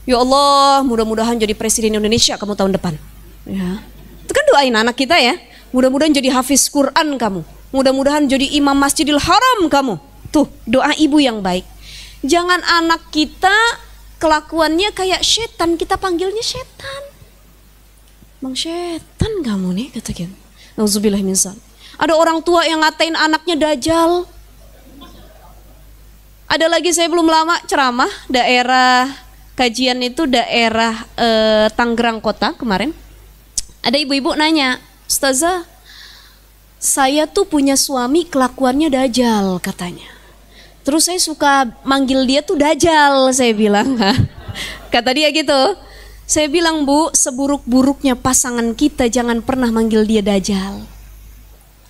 Ya Allah, mudah-mudahan jadi presiden Indonesia kamu tahun depan. Ya. Itu kan doain anak kita ya. Mudah-mudahan jadi hafiz Quran kamu. Mudah-mudahan jadi imam Masjidil Haram kamu. Tuh doa ibu yang baik. Jangan anak kita kelakuannya kayak setan, kita panggilnya setan. Bang setan kamu nih, kata kita. Nauzubillah min dzalik. Ada orang tua yang ngatain anaknya dajjal. Ada lagi, saya belum lama ceramah daerah kajian itu daerah Tangerang Kota kemarin. Ada ibu-ibu nanya, Ustazah, saya tuh punya suami kelakuannya dajjal katanya. Terus saya suka manggil dia tuh dajjal, saya bilang. Kata dia gitu. Saya bilang, Bu, seburuk-buruknya pasangan kita jangan pernah manggil dia dajjal.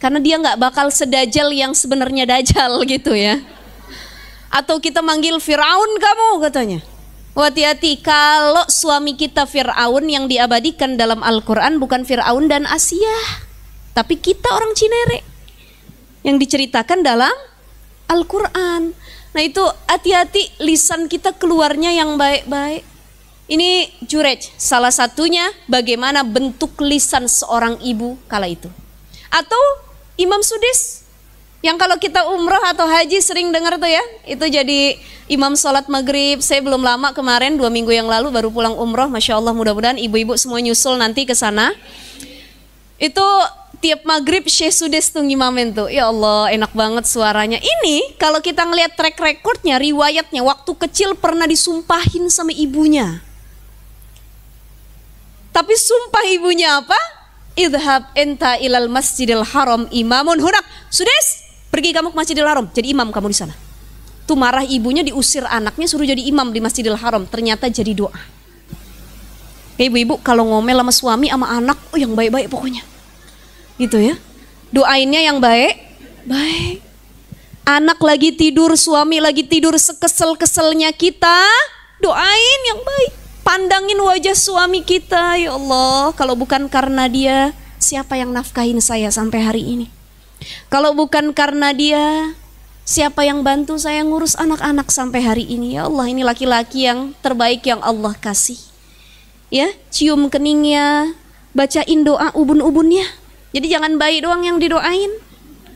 Karena dia gak bakal sedajjal yang sebenarnya dajjal gitu ya. Atau kita manggil Firaun kamu katanya. Hati-hati, kalau suami kita Firaun yang diabadikan dalam Al-Quran bukan Firaun dan Asia, tapi kita orang Cinere yang diceritakan dalam Al-Quran. Nah itu hati-hati, lisan kita keluarnya yang baik-baik. Ini Jurej, salah satunya bagaimana bentuk lisan seorang ibu kala itu. Atau Imam Sudais, Yang kalau kita umroh atau haji sering dengar tuh ya, itu jadi imam sholat maghrib. Saya belum lama kemarin 2 minggu yang lalu baru pulang umroh, masya Allah, mudah-mudahan ibu-ibu semua nyusul nanti ke sana. Itu tiap maghrib Syekh Sudes tuh ngimamin tuh, ya Allah enak banget suaranya. Ini kalau kita ngelihat track recordnya, riwayatnya, waktu kecil pernah disumpahin sama ibunya. Tapi sumpah ibunya apa? Idhab enta ilal masjidil haram imamun hunak. Sudes, pergi kamu ke Masjidil Haram, jadi imam kamu di sana. Tuh marah ibunya, diusir anaknya, suruh jadi imam di Masjidil Haram. Ternyata jadi doa. Ibu-ibu kalau ngomel sama suami sama anak, oh yang baik-baik pokoknya. Gitu ya. Doainnya yang baik-baik. Anak lagi tidur, suami lagi tidur, sekesel-keselnya kita, doain yang baik. Pandangin wajah suami kita, ya Allah, kalau bukan karena dia, siapa yang nafkahin saya sampai hari ini? Kalau bukan karena dia, siapa yang bantu saya ngurus anak-anak sampai hari ini? Ya Allah, ini laki-laki yang terbaik yang Allah kasih. Ya, cium keningnya, bacain doa ubun-ubunnya. Jadi jangan bayi doang yang didoain.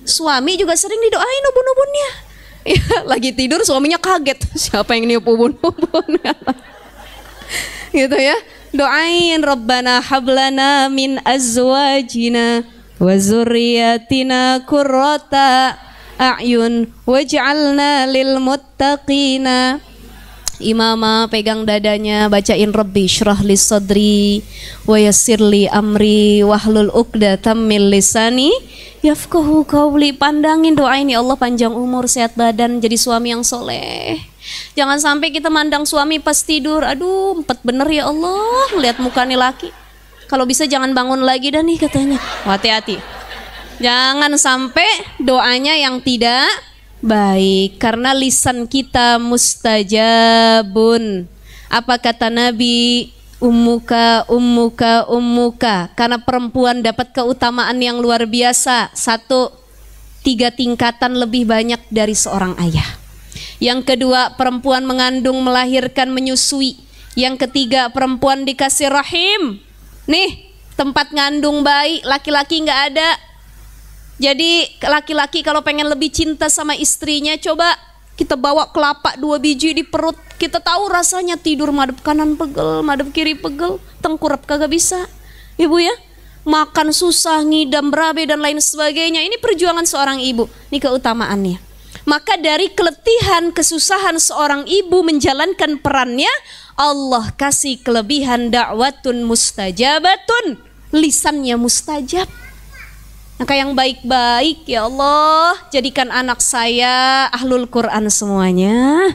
Suami juga sering didoain ubun-ubunnya. Ya, lagi tidur suaminya kaget. Siapa yang niup ubun-ubun? Gitu ya. Doain Rabbana hablana min azwajina wa zurriyatina qurrata a'yun waj'alna lil muttaqina imama. Pegang dadanya, bacain Rabbi syrah li sadri wa yassir li amri wahlul uqdatam min lisani yafqahu qawli. Pandangin, doain ya Allah panjang umur, sehat badan, jadi suami yang soleh. Jangan sampai kita mandang suami pas tidur, aduh empat bener ya Allah, ngeliat muka nih laki, kalau bisa jangan bangun lagi dah nih katanya. Hati-hati, jangan sampai doanya yang tidak baik, karena lisan kita mustajabun. Apa kata Nabi? Ummuka, ummuka, ummuka. Karena perempuan dapat keutamaan yang luar biasa. 1, 3 tingkatan lebih banyak dari seorang ayah. Yang kedua, perempuan mengandung, melahirkan, menyusui. Yang ketiga, perempuan dikasih rahim. Nih, tempat ngandung bayi, laki-laki nggak ada. Jadi laki-laki kalau pengen lebih cinta sama istrinya, coba kita bawa kelapa 2 biji di perut. Kita tahu rasanya tidur madep kanan pegel, madep kiri pegel, tengkurap kagak bisa. Ibu ya, makan susah, ngidam, berabe dan lain sebagainya. Ini perjuangan seorang ibu, ini keutamaannya. Maka dari keletihan, kesusahan seorang ibu menjalankan perannya, Allah kasih kelebihan da'watun mustajabatun, lisannya mustajab. Maka yang baik-baik ya Allah, jadikan anak saya ahlul Quran semuanya.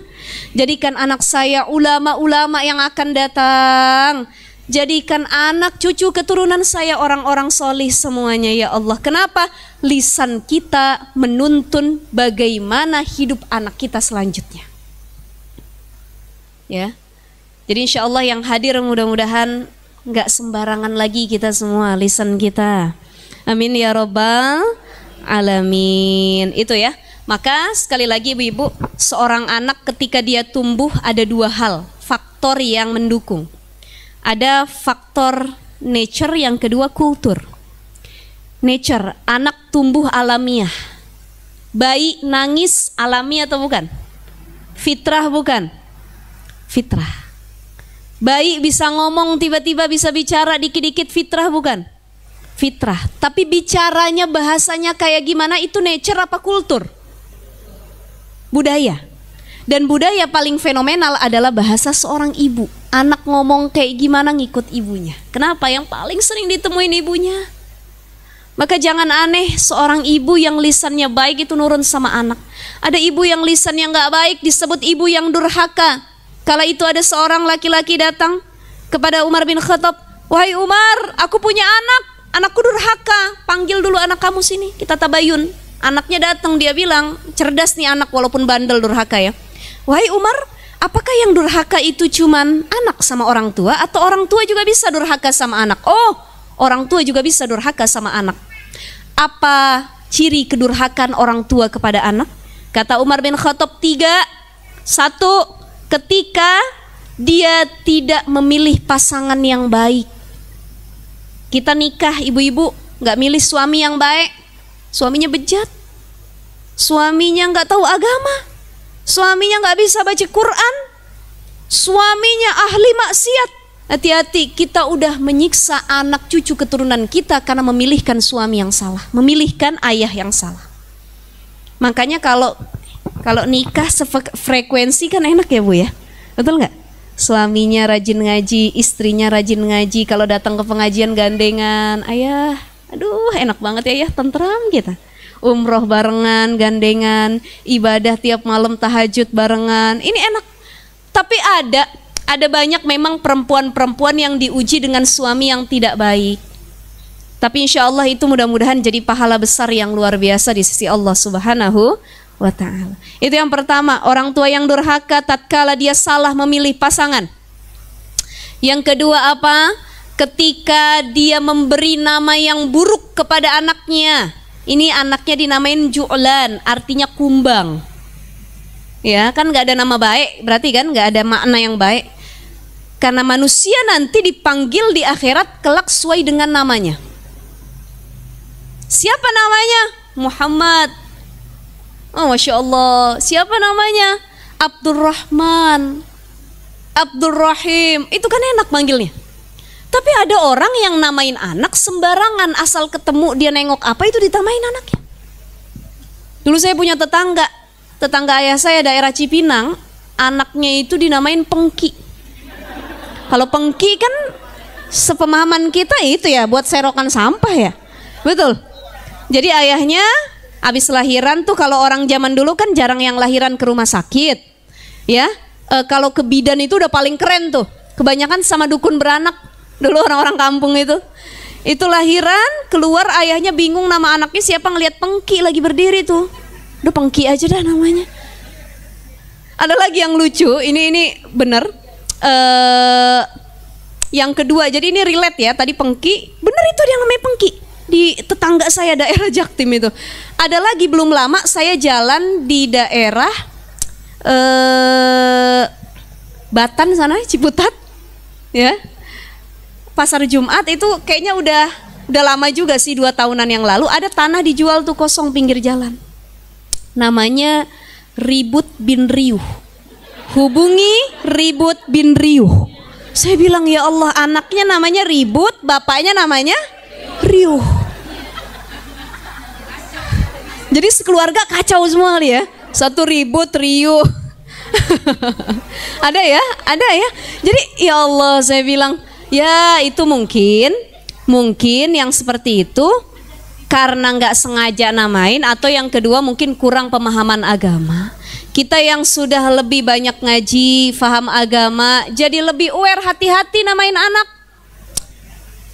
Jadikan anak saya ulama-ulama yang akan datang. Jadikan anak cucu keturunan saya orang-orang solih semuanya ya Allah. Kenapa? Lisan kita menuntun bagaimana hidup anak kita selanjutnya. Ya. Jadi insya Allah yang hadir mudah-mudahan nggak sembarangan lagi kita semua lisan kita. Amin ya Rabbal Alamin. Itu ya. Maka sekali lagi ibu-ibu, seorang anak ketika dia tumbuh ada 2 hal, faktor yang mendukung. Ada faktor nature, yang kedua kultur. Nature, anak tumbuh alamiah. Bayi nangis alami atau bukan? Fitrah bukan? Fitrah. Bayi bisa ngomong, tiba-tiba bisa bicara dikit-dikit, fitrah bukan? Fitrah. Tapi bicaranya, bahasanya kayak gimana, itu nature apa kultur? Budaya. Dan budaya paling fenomenal adalah bahasa seorang ibu. Anak ngomong kayak gimana ngikut ibunya. Kenapa? Yang paling sering ditemuin ibunya. Maka jangan aneh seorang ibu yang lisannya baik itu nurun sama anak. Ada ibu yang lisannya nggak baik disebut ibu yang durhaka. Kala itu ada seorang laki-laki datang kepada Umar bin Khattab. Wahai Umar, aku punya anak. Anakku durhaka. Panggil dulu anak kamu sini, kita tabayun. Anaknya datang, dia bilang, cerdas nih anak walaupun bandel durhaka ya. Wahai Umar, apakah yang durhaka itu cuman anak sama orang tua, atau orang tua juga bisa durhaka sama anak? Oh, orang tua juga bisa durhaka sama anak. Apa ciri kedurhakaan orang tua kepada anak? Kata Umar bin Khattab 3. 1, ketika dia tidak memilih pasangan yang baik. Kita nikah ibu-ibu, gak milih suami yang baik, suaminya bejat. suaminya nggak tahu agama, suaminya nggak bisa baca Quran, suaminya ahli maksiat. Hati-hati, kita udah menyiksa anak cucu keturunan kita karena memilihkan suami yang salah, memilihkan ayah yang salah. Makanya kalau nikah sefrekuensi kan enak ya Bu ya, betul nggak? Suaminya rajin ngaji, istrinya rajin ngaji, kalau datang ke pengajian gandengan, ayah, aduh enak banget ya, tentram kita. Umroh barengan, gandengan, ibadah tiap malam tahajud barengan, ini enak. Tapi ada banyak memang perempuan-perempuan yang diuji dengan suami yang tidak baik. Tapi insya Allah itu mudah-mudahan jadi pahala besar yang luar biasa di sisi Allah Subhanahu wa ta'ala. Itu yang pertama, orang tua yang durhaka tatkala dia salah memilih pasangan. Yang kedua apa? Ketika dia memberi nama yang buruk kepada anaknya. Ini anaknya dinamain ju'lan, artinya kumbang. Ya kan gak ada nama baik, berarti kan gak ada makna yang baik. Karena manusia nanti dipanggil di akhirat kelak sesuai dengan namanya. Siapa namanya? Muhammad. Oh Masya Allah. Siapa namanya? Abdurrahman, Abdurrahim. Itu kan enak manggilnya. Tapi ada orang yang namain anak sembarangan, asal ketemu dia nengok apa itu ditamain anaknya. Dulu saya punya tetangga ayah saya daerah Cipinang, anaknya itu dinamain Pengki. Kalau Pengki kan sepemahaman kita itu ya buat serokan sampah ya, betul. Jadi ayahnya habis lahiran tuh, kalau orang zaman dulu kan jarang yang lahiran ke rumah sakit, ya. Kalau ke bidan itu udah paling keren tuh. Kebanyakan sama dukun beranak dulu orang-orang kampung itu. Itu lahiran keluar ayahnya bingung nama anaknya siapa, ngelihat Pengki lagi berdiri tuh. Udah Pengki aja dah namanya. Ada lagi yang lucu, ini bener. Yang kedua, jadi ini relate ya, tadi Pengki, bener itu yang namanya Pengki di tetangga saya daerah Jaktim itu. Ada lagi belum lama saya jalan di daerah Batan sana, Ciputat, ya. Pasar Jumat itu kayaknya udah lama juga sih, 2 tahunan yang lalu ada tanah dijual tuh kosong pinggir jalan. Namanya Ribut bin Riuh. Hubungi Ribut bin Riuh. Saya bilang ya Allah, anaknya namanya Ribut, bapaknya namanya Riuh. Jadi sekeluarga kacau semua kali ya. Satu Ribut, Riuh. Ada ya. Jadi ya Allah, saya bilang ya itu mungkin yang seperti itu karena nggak sengaja namain, atau yang kedua mungkin kurang pemahaman agama. Kita yang sudah lebih banyak ngaji, faham agama, jadi lebih aware, hati-hati namain anak.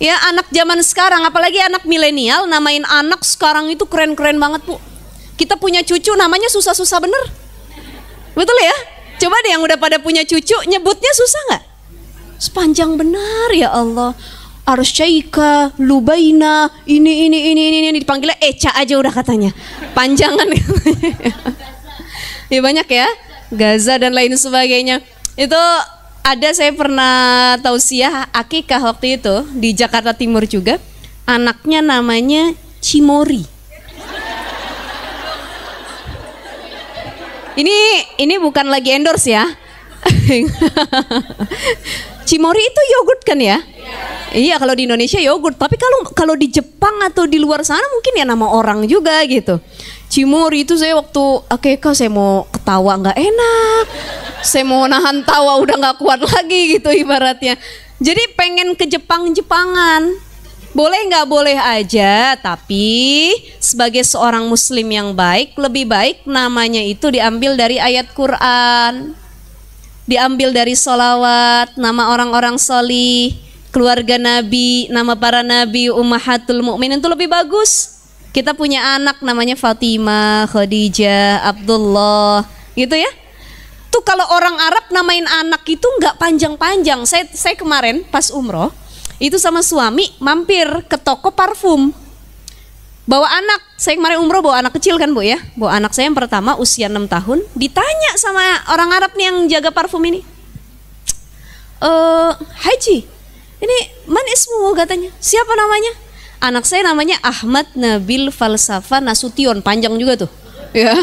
Ya anak zaman sekarang, apalagi anak milenial, namain anak sekarang itu keren-keren banget Bu. Kita punya cucu namanya susah-susah bener. Betul ya? Coba deh yang udah pada punya cucu, nyebutnya susah nggak? Sepanjang benar ya Allah. Arsyaika, Lubaina, ini dipanggilnya Eca aja udah katanya. Panjangan katanya. Ya banyak ya, Gaza dan lain sebagainya. Itu ada, saya pernah tausiah akikah waktu itu di Jakarta Timur juga. Anaknya namanya Cimori. Ini bukan lagi endorse ya. Cimori itu yogurt kan ya? Iya, kalau di Indonesia yogurt, tapi kalau di Jepang atau di luar sana mungkin ya nama orang juga gitu. Cimori itu saya waktu akikah saya mau ketawa nggak enak, saya mau nahan tawa udah nggak kuat lagi gitu ibaratnya. Jadi pengen ke Jepangan. Boleh nggak boleh aja, tapi sebagai seorang muslim yang baik, lebih baik namanya itu diambil dari ayat Quran, diambil dari sholawat, nama orang-orang sholih, keluarga Nabi, nama para Nabi, ummahatul mukminin, itu lebih bagus. Kita punya anak namanya Fatimah, Khadijah, Abdullah, gitu ya. Tuh kalau orang Arab namain anak itu nggak panjang-panjang. Saya kemarin pas umroh itu sama suami mampir ke toko parfum, bawa anak. Saya kemarin umroh bawa anak kecil kan Bu ya, bawa anak saya yang pertama usia 6 tahun. Ditanya sama orang Arab nih yang jaga parfum ini, Haji, ini man ismu katanya, siapa namanya? Anak saya namanya Ahmad Nabil Falsafa Nasution, panjang juga tuh. Ya,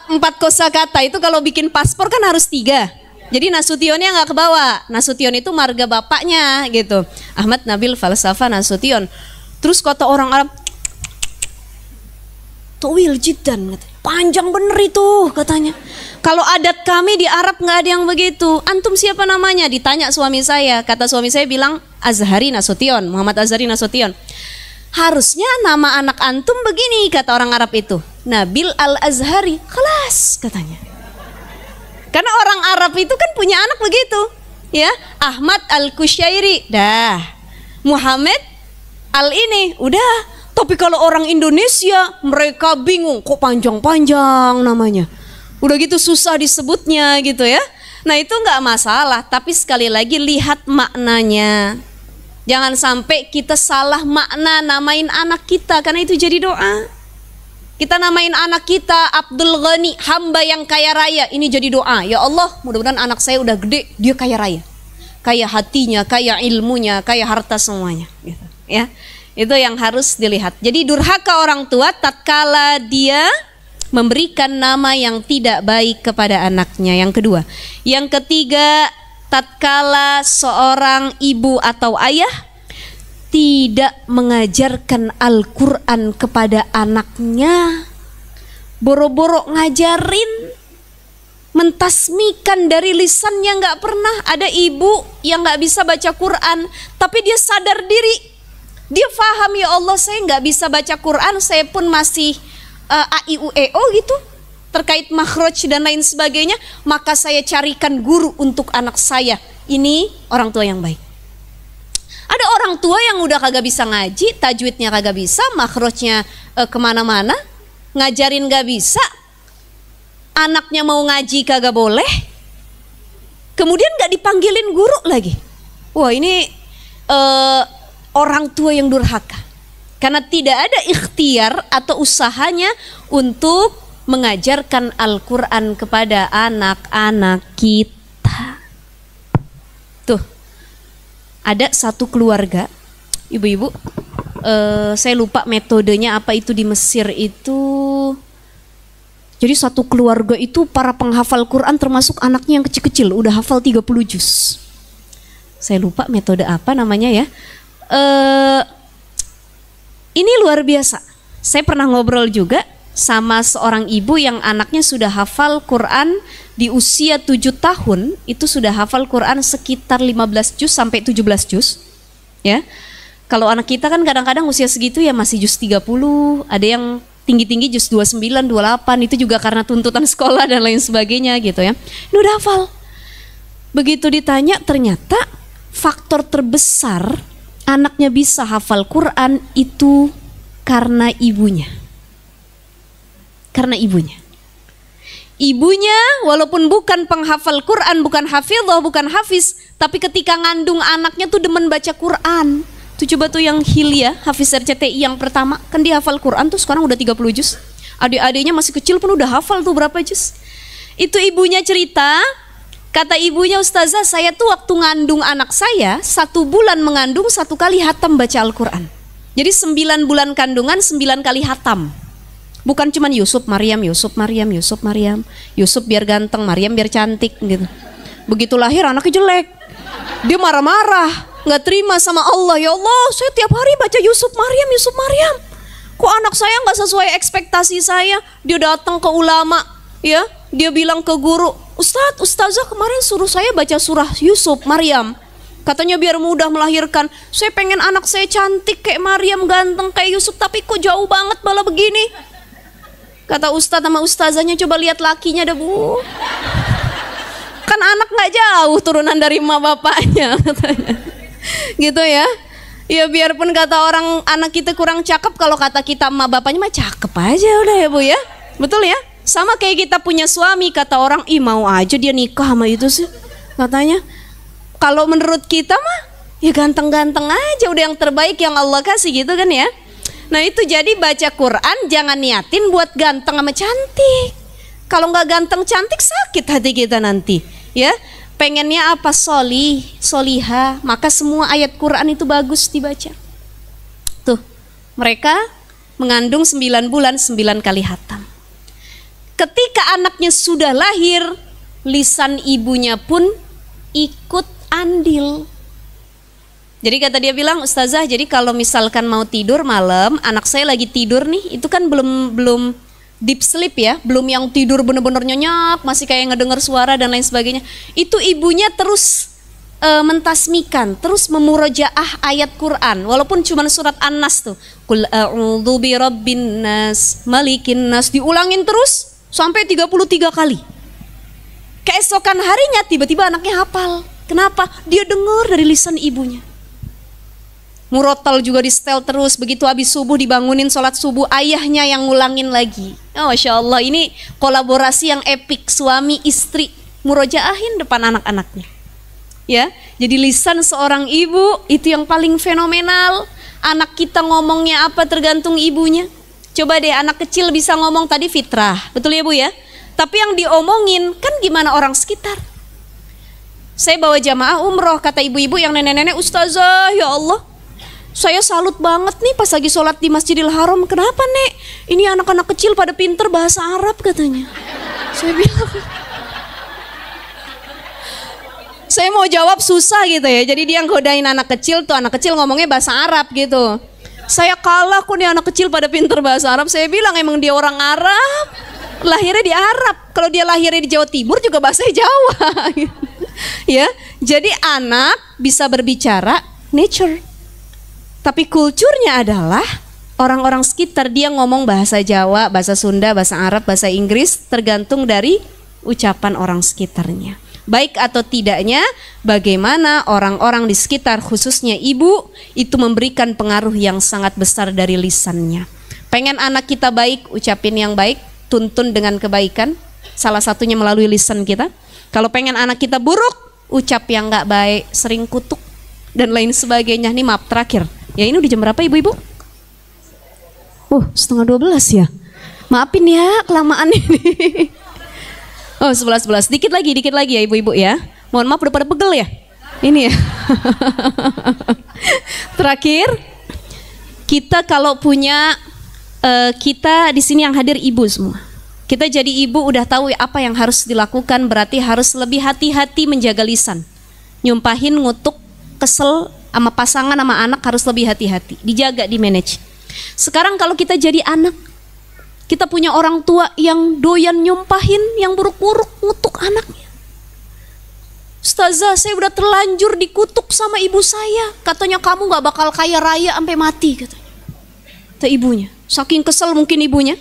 empat kosakata itu kalau bikin paspor kan harus 3. Jadi Nasutionnya nggak kebawa. Nasution itu marga bapaknya gitu. Ahmad Nabil Falsafah Nasution. Terus kata orang Arab, Towil jiddan, panjang bener itu katanya. Kalau adat kami di Arab nggak ada yang begitu. Antum siapa namanya? Ditanya suami saya. Kata suami saya bilang Azhari Nasution, Muhammad Azhari Nasution. Harusnya nama anak antum begini, kata orang Arab itu, Nabil Al-Azhari. Kelas katanya. Karena orang Arab itu kan punya anak begitu, ya. Ahmad Al-Kusyairi, dah. Muhammad Al-ini, udah. Tapi kalau orang Indonesia, mereka bingung, kok panjang-panjang namanya. Udah gitu susah disebutnya gitu ya. Nah itu nggak masalah, tapi sekali lagi lihat maknanya. Jangan sampai kita salah makna namain anak kita, karena itu jadi doa. Kita namain anak kita Abdul Ghani, hamba yang kaya raya. Ini jadi doa. Ya Allah, mudah-mudahan anak saya udah gede, dia kaya raya. Kaya hatinya, kaya ilmunya, kaya harta semuanya. Gitu, ya. Itu yang harus dilihat. Jadi durhaka orang tua tatkala dia memberikan nama yang tidak baik kepada anaknya. Yang kedua. Yang ketiga, tatkala seorang ibu atau ayah tidak mengajarkan Al-Quran kepada anaknya, boro-boro ngajarin, mentasmikan dari lisannya nggak pernah. Ada ibu yang nggak bisa baca Quran, tapi dia sadar diri, dia paham, ya Allah saya nggak bisa baca Quran, saya pun masih a i u e o gitu, terkait makhraj dan lain sebagainya, maka saya carikan guru untuk anak saya. Ini orang tua yang baik. Ada orang tua yang udah kagak bisa ngaji, tajwidnya kagak bisa, makhrajnya kemana-mana, ngajarin gak bisa, anaknya mau ngaji kagak boleh, kemudian gak dipanggilin guru lagi. Wah ini orang tua yang durhaka, karena tidak ada ikhtiar atau usahanya untuk mengajarkan Al-Quran kepada anak-anak kita. Tuh, ada satu keluarga, ibu-ibu, saya lupa metodenya apa itu di Mesir itu. Jadi satu keluarga itu para penghafal Quran termasuk anaknya yang kecil-kecil, udah hafal 30 juz. Saya lupa metode apa namanya ya. Ini luar biasa. Saya pernah ngobrol juga sama seorang ibu yang anaknya sudah hafal Quran di usia 7 tahun, itu sudah hafal Quran sekitar 15 juz sampai 17 juz. Ya. Kalau anak kita kan kadang-kadang usia segitu ya masih juz 30, ada yang tinggi-tinggi juz 29, 28, itu juga karena tuntutan sekolah dan lain sebagainya gitu ya. Ini udah hafal. Begitu ditanya, ternyata faktor terbesar anaknya bisa hafal Quran itu karena ibunya. Karena ibunya. Ibunya walaupun bukan penghafal Quran, bukan hafidhah, bukan hafiz, tapi ketika ngandung anaknya tuh demen baca Quran. Tuh coba tuh yang Hilya, hafiz RCTI yang pertama, kan dia hafal Quran tuh sekarang udah 30 juz. Adik-adiknya masih kecil pun udah hafal tuh berapa juz. Itu ibunya cerita, kata ibunya, Ustazah saya tuh waktu ngandung anak saya 1 bulan mengandung 1 kali hatam baca Al-Quran. Jadi 9 bulan kandungan 9 kali hatam. Bukan cuman Yusuf Maryam, Yusuf Maryam, Yusuf Maryam, Yusuf biar ganteng, Maryam biar cantik gitu. Begitu lahir anaknya jelek, dia marah-marah, nggak terima sama Allah. Ya Allah, saya tiap hari baca Yusuf Maryam, Yusuf Maryam, kok anak saya nggak sesuai ekspektasi saya. Dia datang ke ulama, ya, dia bilang ke guru, Ustadz, Ustazah kemarin suruh saya baca surah Yusuf Maryam, katanya biar mudah melahirkan. Saya pengen anak saya cantik kayak Maryam, ganteng kayak Yusuf, tapi kok jauh banget malah begini. Kata Ustadz sama Ustazahnya, coba lihat lakinya dah Bu, kan anak nggak jauh turunan dari emak bapaknya katanya. Gitu ya. Ya biarpun kata orang anak kita kurang cakep, kalau kata kita emak bapaknya mah cakep aja udah ya Bu ya. Betul ya. Sama kayak kita punya suami, kata orang, ih mau aja dia nikah sama itu sih katanya. Kalau menurut kita mah ya ganteng-ganteng aja, udah yang terbaik yang Allah kasih gitu kan ya. Nah itu jadi baca Quran jangan niatin buat ganteng sama cantik. Kalau nggak ganteng cantik sakit hati kita nanti ya. Pengennya apa? Solih, soliha, maka semua ayat Quran itu bagus dibaca. Tuh mereka mengandung 9 bulan 9 kali hatam. Ketika anaknya sudah lahir, lisan ibunya pun ikut andil. Jadi kata dia bilang, Ustazah, jadi kalau misalkan mau tidur malam, anak saya lagi tidur nih, itu kan belum deep sleep ya, belum yang tidur bener-bener nyenyak, masih kayak ngedenger suara dan lain sebagainya. Itu ibunya terus mentasmikan, terus memurojaah ayat Quran, walaupun cuma surat An-Nas tuh, Qul a'udzu birabbin nas, malikin nas, diulangin terus sampai 33 kali. Keesokan harinya tiba-tiba anaknya hafal. Kenapa? Dia dengar dari lisan ibunya. Murotal juga di setel terus, begitu habis subuh dibangunin sholat subuh, ayahnya yang ngulangin lagi. Oh, Masya Allah, ini kolaborasi yang epik, suami istri murojaahin depan anak-anaknya. Ya, jadi lisan seorang ibu itu yang paling fenomenal. Anak kita ngomongnya apa tergantung ibunya. Coba deh, anak kecil bisa ngomong tadi fitrah, betul ya Bu ya? Tapi yang diomongin kan gimana orang sekitar. Saya bawa jamaah umroh, kata ibu-ibu yang nenek-nenek, Ustazah, ya Allah, saya salut banget nih pas lagi sholat di Masjidil Haram. Kenapa Nek? Ini anak-anak kecil pada pinter bahasa Arab katanya. Saya bilang, saya mau jawab susah gitu ya. Jadi dia godain anak kecil tuh, anak kecil ngomongnya bahasa Arab gitu. Saya kalah kok nih anak kecil pada pinter bahasa Arab. Saya bilang emang dia orang Arab, lahirnya di Arab. Kalau dia lahirnya di Jawa Timur juga bahasa Jawa. Ya, jadi anak bisa berbicara nature. Tapi kulturnya adalah orang-orang sekitar dia ngomong bahasa Jawa, bahasa Sunda, bahasa Arab, bahasa Inggris, tergantung dari ucapan orang sekitarnya. Baik atau tidaknya, bagaimana orang-orang di sekitar, khususnya ibu, itu memberikan pengaruh yang sangat besar dari lisannya. Pengen anak kita baik, ucapin yang baik, tuntun dengan kebaikan, salah satunya melalui lisan kita. Kalau pengen anak kita buruk, ucap yang gak baik, sering kutuk, dan lain sebagainya. Ini maaf terakhir. Ya, ini udah jam berapa ibu-ibu? 11:30 ya. Maafin ya kelamaan ini. 11. Dikit lagi ya ibu-ibu ya. Mohon maaf udah pada pegel ya. Ini ya. Terakhir, kita kalau punya kita di sini yang hadir ibu semua. Kita jadi ibu udah tahu apa yang harus dilakukan, berarti harus lebih hati-hati menjaga lisan. Nyumpahin, ngutuk, kesel sama pasangan sama anak harus lebih hati-hati, dijaga, di manage. Sekarang kalau kita jadi anak, kita punya orang tua yang doyan nyumpahin yang buruk-buruk, ngutuk anaknya. Ustazah, saya udah terlanjur dikutuk sama ibu saya, katanya kamu gak bakal kaya raya sampai mati katanya. Kata ibunya, saking kesel mungkin ibunya.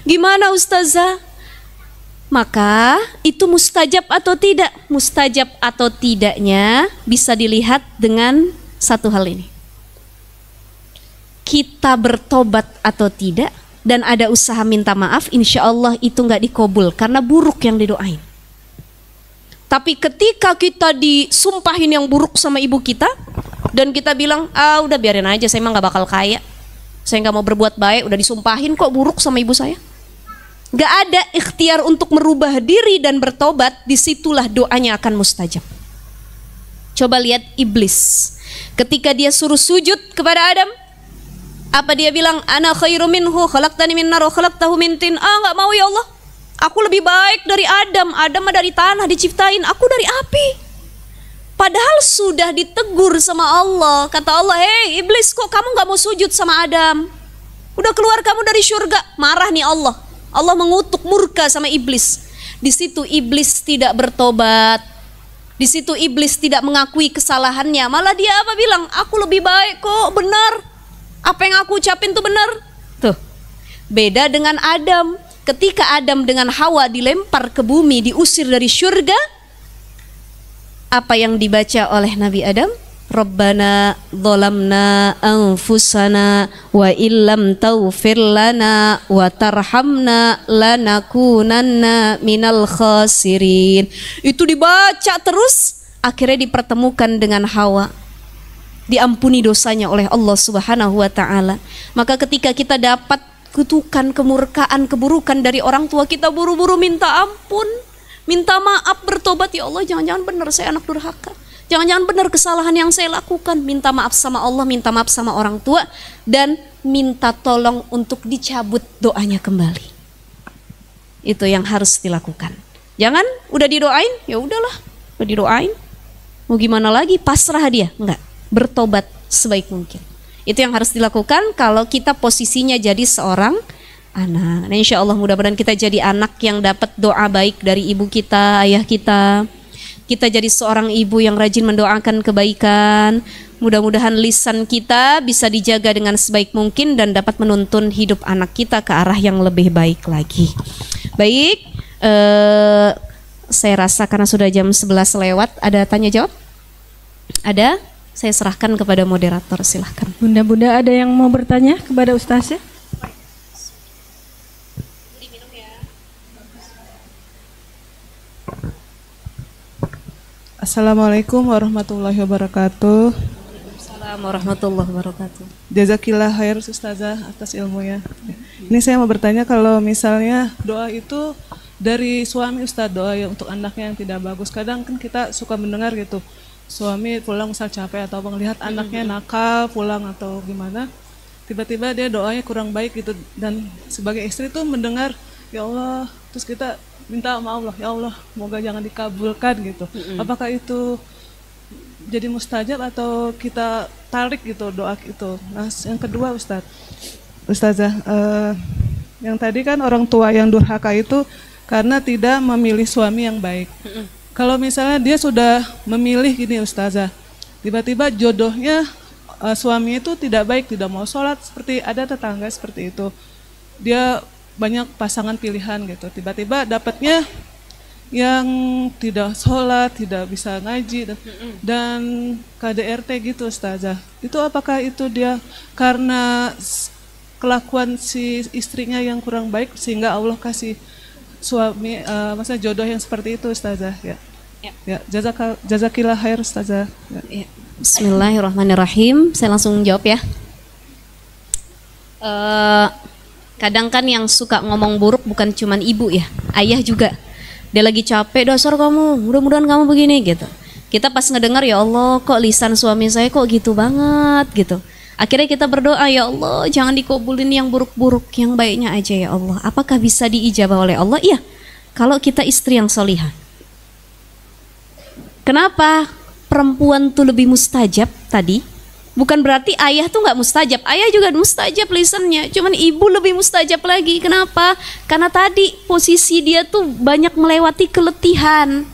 Gimana Ustazah? Maka itu mustajab atau tidak? Mustajab atau tidaknya bisa dilihat dengan satu hal ini. Kita bertobat atau tidak, dan ada usaha minta maaf, insya Allah itu nggak dikabul karena buruk yang didoain. Tapi ketika kita disumpahin yang buruk sama ibu kita dan kita bilang, udah biarin aja, saya emang nggak bakal kaya, saya nggak mau berbuat baik, udah disumpahin kok buruk sama ibu saya, nggak ada ikhtiar untuk merubah diri dan bertobat, disitulah doanya akan mustajab. Coba lihat iblis, ketika dia suruh sujud kepada Adam, apa dia bilang? Ana khairu minhu, khalaqtani min nar wa khalaqtahu min tin. Enggak mau ya Allah. Aku lebih baik dari Adam. Adam dari tanah diciptain, aku dari api. Padahal sudah ditegur sama Allah. Kata Allah, "Hei iblis, kok kamu enggak mau sujud sama Adam? Udah keluar kamu dari surga." Marah nih Allah. Allah mengutuk, murka sama iblis. Di situ iblis tidak bertobat. Di situ iblis tidak mengakui kesalahannya. Malah dia apa bilang? Aku lebih baik kok, benar. Apa yang aku ucapin tuh benar. Tuh, beda dengan Adam. Ketika Adam dengan Hawa dilempar ke bumi, diusir dari surga, apa yang dibaca oleh Nabi Adam? Rabbana dzalamna anfusana wa illam taghfir lana wa tarhamna lanakunanna minal khasirin. Itu dibaca terus, akhirnya dipertemukan dengan Hawa, diampuni dosanya oleh Allah Subhanahu wa ta'ala. Maka ketika kita dapat kutukan, kemurkaan, keburukan dari orang tua kita, buru-buru minta ampun, minta maaf, bertobat. Ya Allah, jangan-jangan benar saya anak durhaka, jangan-jangan benar kesalahan yang saya lakukan. Minta maaf sama Allah, minta maaf sama orang tua, dan minta tolong untuk dicabut doanya kembali. Itu yang harus dilakukan. Jangan udah didoain, ya udahlah, udah didoain. Mau gimana lagi? Pasrah dia. Enggak, bertobat sebaik mungkin. Itu yang harus dilakukan kalau kita posisinya jadi seorang anak. Nah, insya Allah mudah-mudahan kita jadi anak yang dapat doa baik dari ibu kita, ayah kita. Kita jadi seorang ibu yang rajin mendoakan kebaikan. Mudah-mudahan lisan kita bisa dijaga dengan sebaik mungkin dan dapat menuntun hidup anak kita ke arah yang lebih baik lagi. Baik, saya rasa karena sudah jam 11 lewat, ada tanya jawab? Ada? Saya serahkan kepada moderator, silahkan. Bunda-bunda ada yang mau bertanya kepada Ustazah? Assalamualaikum warahmatullahi wabarakatuh. Assalamualaikum warahmatullahi wabarakatuh. Jazakillah khair Ustazah atas ilmunya. Ini saya mau bertanya, kalau misalnya doa itu dari suami Ustaz, doa yang untuk anaknya yang tidak bagus. Kadang kan kita suka mendengar gitu, suami pulang misal capek atau melihat anaknya nakal pulang atau gimana, tiba-tiba dia doanya kurang baik gitu, dan sebagai istri tuh mendengar ya Allah, terus kita minta sama Allah, ya Allah semoga jangan dikabulkan gitu. Apakah itu jadi mustajab atau kita tarik gitu doa itu? Nah, yang kedua Ustazah, yang tadi kan orang tua yang durhaka itu karena tidak memilih suami yang baik. Kalau misalnya dia sudah memilih gini Ustazah, tiba-tiba jodohnya suami itu tidak baik, tidak mau sholat, seperti ada tetangga seperti itu. Dia banyak pasangan pilihan gitu, tiba-tiba dapatnya yang tidak sholat, tidak bisa ngaji dan KDRT gitu Ustazah. Itu apakah itu dia karena kelakuan si istrinya yang kurang baik sehingga Allah kasih suami masa jodoh yang seperti itu Ustazah ya? Ya, jazakillah khair Ustazah. Ya. Bismillahirrahmanirrahim. Saya langsung jawab ya. Kadang kan yang suka ngomong buruk bukan cuman ibu ya, ayah juga. Dia lagi capek, dasar kamu, mudah-mudahan kamu begini gitu. Kita pas ngedengar, ya Allah kok lisan suami saya kok gitu banget gitu. Akhirnya kita berdoa, ya Allah jangan dikabulin yang buruk-buruk, yang baiknya aja ya Allah. Apakah bisa diijabah oleh Allah? Iya, kalau kita istri yang solihah. Kenapa perempuan tuh lebih mustajab tadi? Bukan berarti ayah tuh nggak mustajab, ayah juga mustajab lisannya, cuman ibu lebih mustajab lagi. Kenapa? Karena tadi posisi dia tuh banyak melewati keletihan,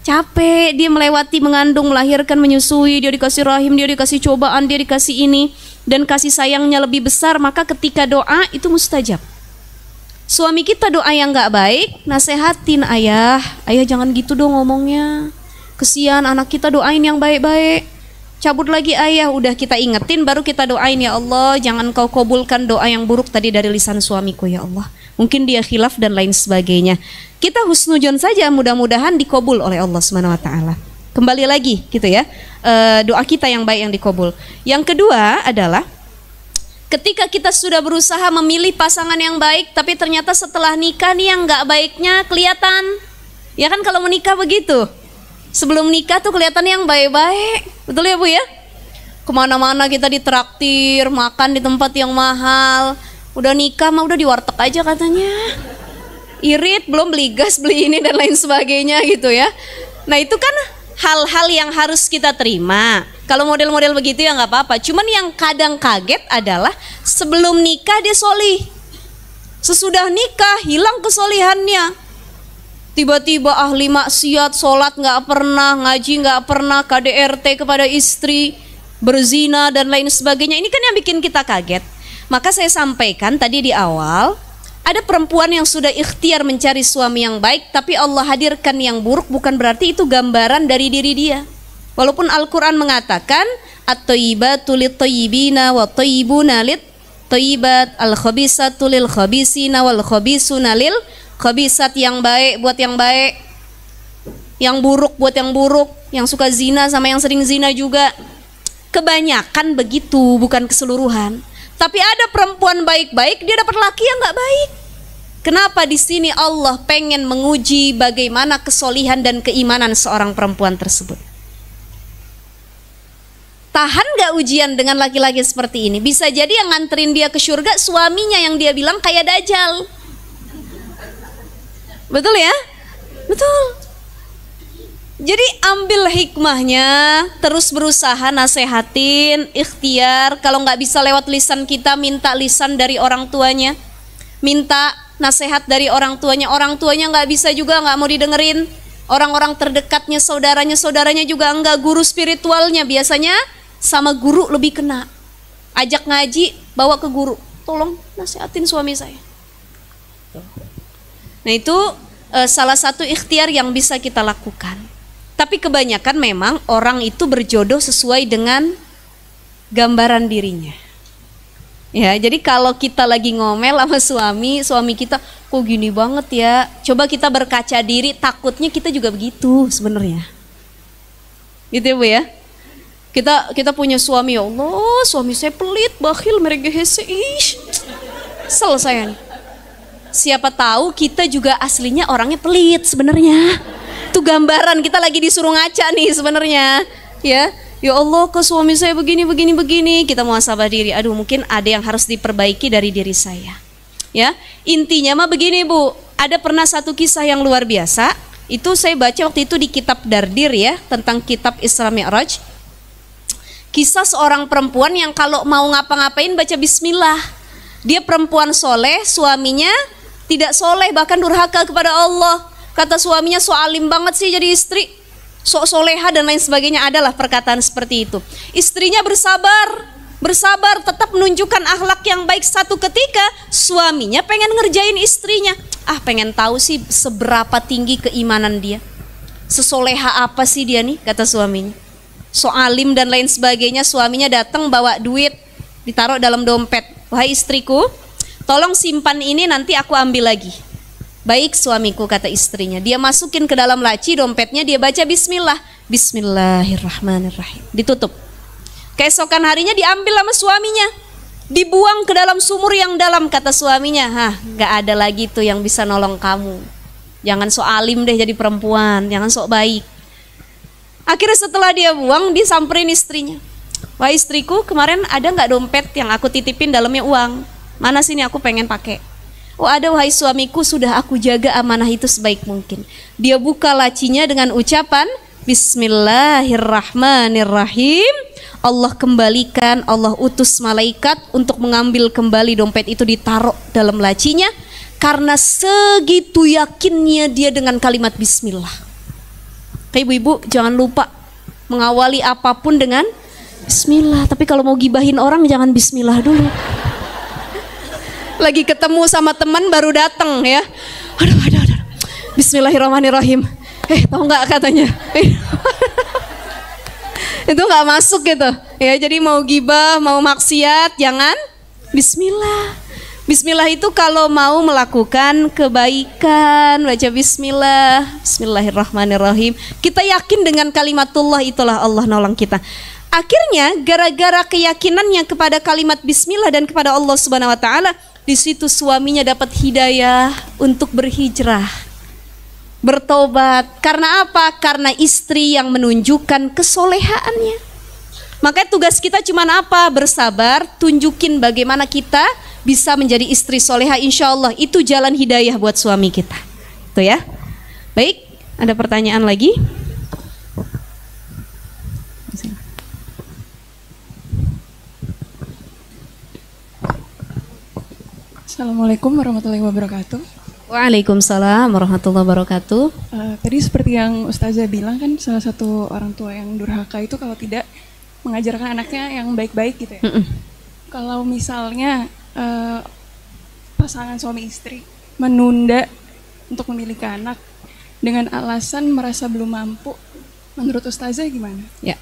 capek, dia melewati mengandung, melahirkan, menyusui, dia dikasih rahim, dia dikasih cobaan, dia dikasih ini, dan kasih sayangnya lebih besar. Maka ketika doa itu mustajab. Suami kita doa yang nggak baik, nasehatin ayah jangan gitu dong ngomongnya, kesian anak kita, doain yang baik-baik. Cabut lagi ayah, udah kita ingetin, baru kita doain, ya Allah jangan kau kabulkan doa yang buruk tadi dari lisan suamiku ya Allah. Mungkin dia khilaf dan lain sebagainya. Kita husnujon saja, mudah-mudahan dikabul oleh Allah Subhanahu wa taala. Kembali lagi gitu ya, doa kita yang baik yang dikabul. Yang kedua adalah ketika kita sudah berusaha memilih pasangan yang baik, tapi ternyata setelah nikah nih yang nggak baiknya kelihatan. Ya kan kalau menikah begitu. Sebelum nikah tuh kelihatan yang baik-baik, betul ya Bu ya? Kemana-mana kita ditraktir, makan di tempat yang mahal. Udah nikah mah udah di warteg aja katanya. Irit, belum beli gas, beli ini dan lain sebagainya gitu ya. Nah itu kan hal-hal yang harus kita terima. Kalau model-model begitu ya nggak apa-apa. Cuman yang kadang kaget adalah sebelum nikah dia solih, sesudah nikah hilang kesolihannya. Tiba-tiba ahli maksiat, sholat nggak pernah, ngaji nggak pernah, KDRT kepada istri, berzina dan lain sebagainya. Ini kan yang bikin kita kaget. Maka saya sampaikan tadi di awal, ada perempuan yang sudah ikhtiar mencari suami yang baik, tapi Allah hadirkan yang buruk, bukan berarti itu gambaran dari diri dia. Walaupun Al-Quran mengatakan at-thayyibatu lit-thayyibina wa thayyibuna lit-thayyibat, al-khabisatu lil-khabisina wal-khabisuna lil khabisat, yang baik buat yang baik, yang buruk buat yang buruk, yang suka zina sama yang sering zina juga. Kebanyakan begitu, bukan keseluruhan. Tapi ada perempuan baik-baik, dia dapat laki yang nggak baik. Kenapa di sini Allah pengen menguji bagaimana kesolihan dan keimanan seorang perempuan tersebut? Tahan nggak ujian dengan laki-laki seperti ini? Bisa jadi yang nganterin dia ke surga suaminya yang dia bilang kayak Dajjal. Betul ya? Betul. Jadi ambil hikmahnya, terus berusaha nasehatin, ikhtiar. Kalau nggak bisa lewat lisan kita, minta lisan dari orang tuanya, minta nasihat dari orang tuanya. Orang tuanya nggak bisa juga, nggak mau didengerin. Orang-orang terdekatnya, saudaranya juga enggak. Guru spiritualnya biasanya sama guru lebih kena. Ajak ngaji, bawa ke guru. Tolong nasihatin suami saya. Nah itu salah satu ikhtiar yang bisa kita lakukan. Tapi kebanyakan memang orang itu berjodoh sesuai dengan gambaran dirinya. Ya, jadi kalau kita lagi ngomel sama suami kita kok gini banget ya. Coba kita berkaca diri, takutnya kita juga begitu sebenarnya. Gitu ya Bu ya. Kita punya suami, ya Allah, suami saya pelit, bakhil, meregehese, selesai nih. Siapa tahu kita juga aslinya orangnya pelit sebenarnya. Itu gambaran kita lagi disuruh ngaca nih sebenarnya, ya. Ya Allah, ke suami saya begini. Kita muhasabah diri. Aduh, mungkin ada yang harus diperbaiki dari diri saya. Ya, intinya mah begini Bu. Ada pernah satu kisah yang luar biasa. Itu saya baca waktu itu di kitab Dardir ya, tentang kitab Isra Mi'raj. Kisah seorang perempuan yang kalau mau ngapa-ngapain baca bismillah. Dia perempuan soleh, suaminya tidak soleh, bahkan durhaka kepada Allah. Kata suaminya, so alim banget sih jadi istri, sok soleha dan lain sebagainya. Adalah perkataan seperti itu. Istrinya bersabar, tetap menunjukkan akhlak yang baik. Satu ketika suaminya pengen ngerjain istrinya. Pengen tahu sih seberapa tinggi keimanan dia, sesoleha apa sih dia nih, kata suaminya. So alim dan lain sebagainya. Suaminya datang bawa duit, ditaruh dalam dompet. Wahai istriku, tolong simpan ini, nanti aku ambil lagi. Baik suamiku, kata istrinya. Dia masukin ke dalam laci dompetnya, dia baca bismillah. Bismillahirrahmanirrahim. Ditutup. Keesokan harinya diambil sama suaminya, dibuang ke dalam sumur yang dalam. Kata suaminya, gak ada lagi tuh yang bisa nolong kamu. Jangan sok alim deh jadi perempuan, jangan sok baik. Akhirnya setelah dia buang, dia samperin istrinya. Wah istriku, kemarin ada gak dompet yang aku titipin dalamnya uang? Mana sini, aku pengen pakai. Oh ada wahai suamiku, sudah aku jaga amanah itu sebaik mungkin. Dia buka lacinya dengan ucapan Bismillahirrahmanirrahim. Allah kembalikan, Allah utus malaikat untuk mengambil kembali dompet itu, ditaruh dalam lacinya. Karena segitu yakinnya dia dengan kalimat Bismillah. Ibu-ibu jangan lupa mengawali apapun dengan Bismillah. Tapi kalau mau gibahin orang jangan Bismillah dulu. Lagi ketemu sama teman baru datang ya, aduh, Bismillahirrahmanirrahim. Tahu nggak katanya? Itu nggak masuk gitu ya. Jadi mau gibah, mau maksiat, jangan Bismillah. Bismillah itu kalau mau melakukan kebaikan, baca Bismillah, Bismillahirrahmanirrahim. Kita yakin dengan kalimatullah, itulah Allah nolong kita. Akhirnya gara-gara keyakinannya kepada kalimat Bismillah dan kepada Allah Subhanahu Wa Taala, di situ suaminya dapat hidayah untuk berhijrah, bertobat. Karena apa? Karena istri yang menunjukkan kesolehaannya. Makanya tugas kita cuma apa? Bersabar, tunjukin bagaimana kita bisa menjadi istri soleha. Insya Allah itu jalan hidayah buat suami kita. Tuh ya. Baik, ada pertanyaan lagi? Assalamualaikum warahmatullahi wabarakatuh. Waalaikumsalam warahmatullahi wabarakatuh. Tadi seperti yang Ustazah bilang kan, salah satu orang tua yang durhaka itu kalau tidak mengajarkan anaknya yang baik-baik gitu ya. Kalau misalnya pasangan suami istri menunda untuk memiliki anak dengan alasan merasa belum mampu, menurut Ustazah gimana? Ya,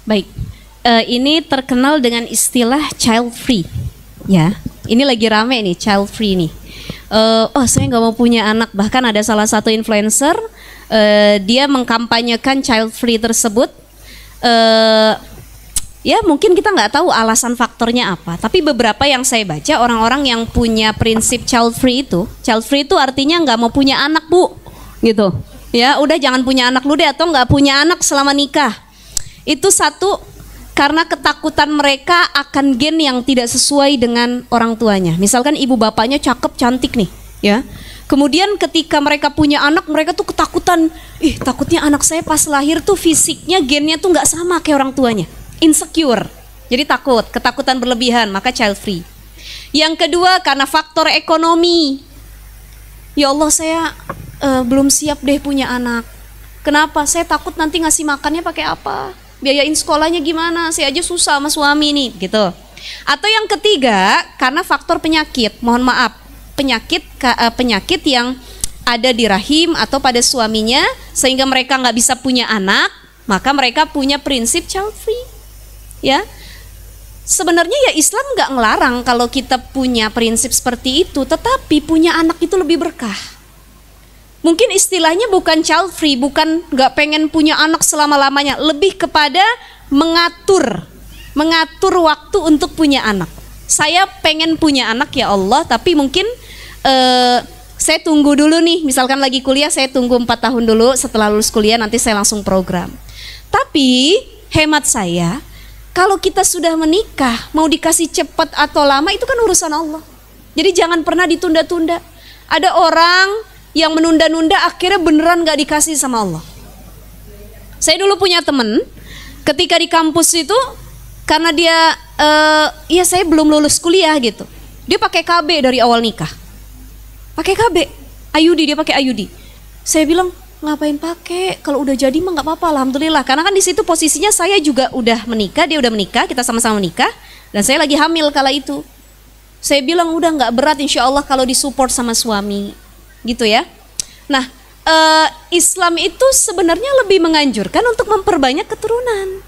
baik. Ini terkenal dengan istilah child free. Ya, ini lagi rame nih, child free nih. Saya nggak mau punya anak. Bahkan ada salah satu influencer, dia mengkampanyekan child free tersebut. Ya mungkin kita nggak tahu alasan faktornya apa. Tapi beberapa yang saya baca, orang-orang yang punya prinsip child free itu artinya nggak mau punya anak bu, gitu. Ya udah jangan punya anak lu deh, atau nggak punya anak selama nikah. Itu satu. Karena ketakutan mereka akan gen yang tidak sesuai dengan orang tuanya. Misalkan ibu bapaknya cakep cantik nih, ya. Kemudian ketika mereka punya anak, mereka tuh ketakutan. Takutnya anak saya pas lahir tuh fisiknya, gennya tuh nggak sama kayak orang tuanya. Insecure. Jadi takut, ketakutan berlebihan, maka child free. Yang kedua karena faktor ekonomi. Ya Allah, saya belum siap deh punya anak. Kenapa? Saya takut nanti ngasih makannya pakai apa? Biayain sekolahnya gimana? Saya aja susah sama suami nih, gitu. Atau yang ketiga karena faktor penyakit. Mohon maaf, penyakit yang ada di rahim atau pada suaminya sehingga mereka nggak bisa punya anak, maka mereka punya prinsip child free. Ya, sebenarnya ya Islam nggak ngelarang kalau kita punya prinsip seperti itu, tetapi punya anak itu lebih berkah. Mungkin istilahnya bukan child free, bukan nggak pengen punya anak selama-lamanya, lebih kepada mengatur waktu untuk punya anak. Saya pengen punya anak ya Allah, tapi mungkin saya tunggu dulu nih, misalkan lagi kuliah saya tunggu 4 tahun dulu, setelah lulus kuliah nanti saya langsung program. Tapi hemat saya, kalau kita sudah menikah, mau dikasih cepat atau lama itu kan urusan Allah. Jadi jangan pernah ditunda-tunda. Ada orang yang menunda-nunda akhirnya beneran gak dikasih sama Allah. Saya dulu punya temen, ketika di kampus itu, karena dia, ya saya belum lulus kuliah gitu, dia pakai KB dari awal nikah. Pakai KB, IUD, dia pakai IUD. Saya bilang, ngapain pakai? Kalau udah jadi mah nggak apa-apa, alhamdulillah. Karena kan di situ posisinya saya juga udah menikah, dia udah menikah, kita sama-sama menikah, dan saya lagi hamil kala itu. Saya bilang udah nggak berat, insya Allah kalau disupport sama suami, gitu ya. Nah, Islam itu sebenarnya lebih menganjurkan untuk memperbanyak keturunan.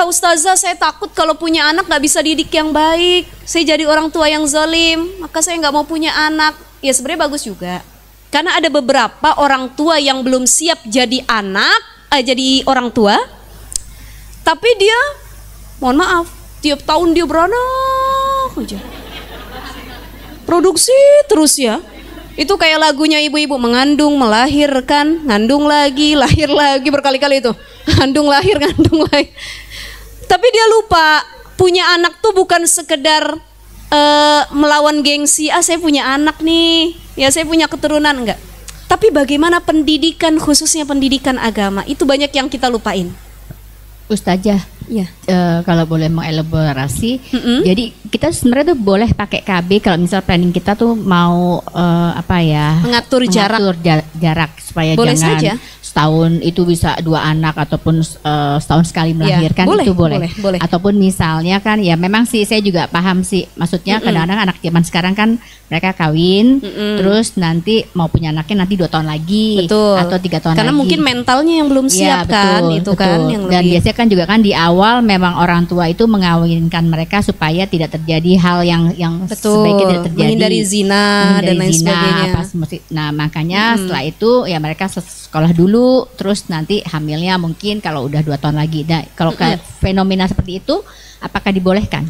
Ustazah, saya takut kalau punya anak nggak bisa didik yang baik, saya jadi orang tua yang zalim, maka saya nggak mau punya anak. Ya sebenarnya bagus juga, karena ada beberapa orang tua yang belum siap jadi jadi orang tua, tapi dia, mohon maaf, tiap tahun dia beranak aja, produksi terus ya. Itu kayak lagunya ibu-ibu, mengandung, melahirkan, ngandung lagi, lahir lagi berkali-kali itu, ngandung lahir. Tapi dia lupa punya anak tuh bukan sekedar melawan gengsi, saya punya anak nih, ya saya punya keturunan, enggak. Tapi bagaimana pendidikan, khususnya pendidikan agama, itu banyak yang kita lupain. Ustazah, ya. Kalau boleh mengelaborasi, jadi kita sebenarnya tuh boleh pakai KB kalau misal planning kita tuh mau mengatur jarak supaya boleh jangan saja. Setahun itu bisa 2 anak ataupun setahun sekali melahirkan, ya, itu boleh. Ataupun misalnya kan ya memang sih saya juga paham sih, maksudnya kadang-kadang anak zaman sekarang kan mereka kawin terus nanti mau punya anaknya nanti 2 tahun lagi. Betul. Atau 3 tahun karena lagi. Mungkin mentalnya yang belum siap, ya, kan itu betul. Kan yang dan lebih. Biasanya kan juga kan di awal memang orang tua itu mengawinkan mereka supaya tidak terjadi hal yang sebaiknya tidak terjadi, menghindari zina dan lain sebagainya. Nah makanya setelah itu ya mereka sekolah dulu, terus nanti hamilnya mungkin kalau udah 2 tahun lagi. Nah kalau fenomena seperti itu apakah dibolehkan?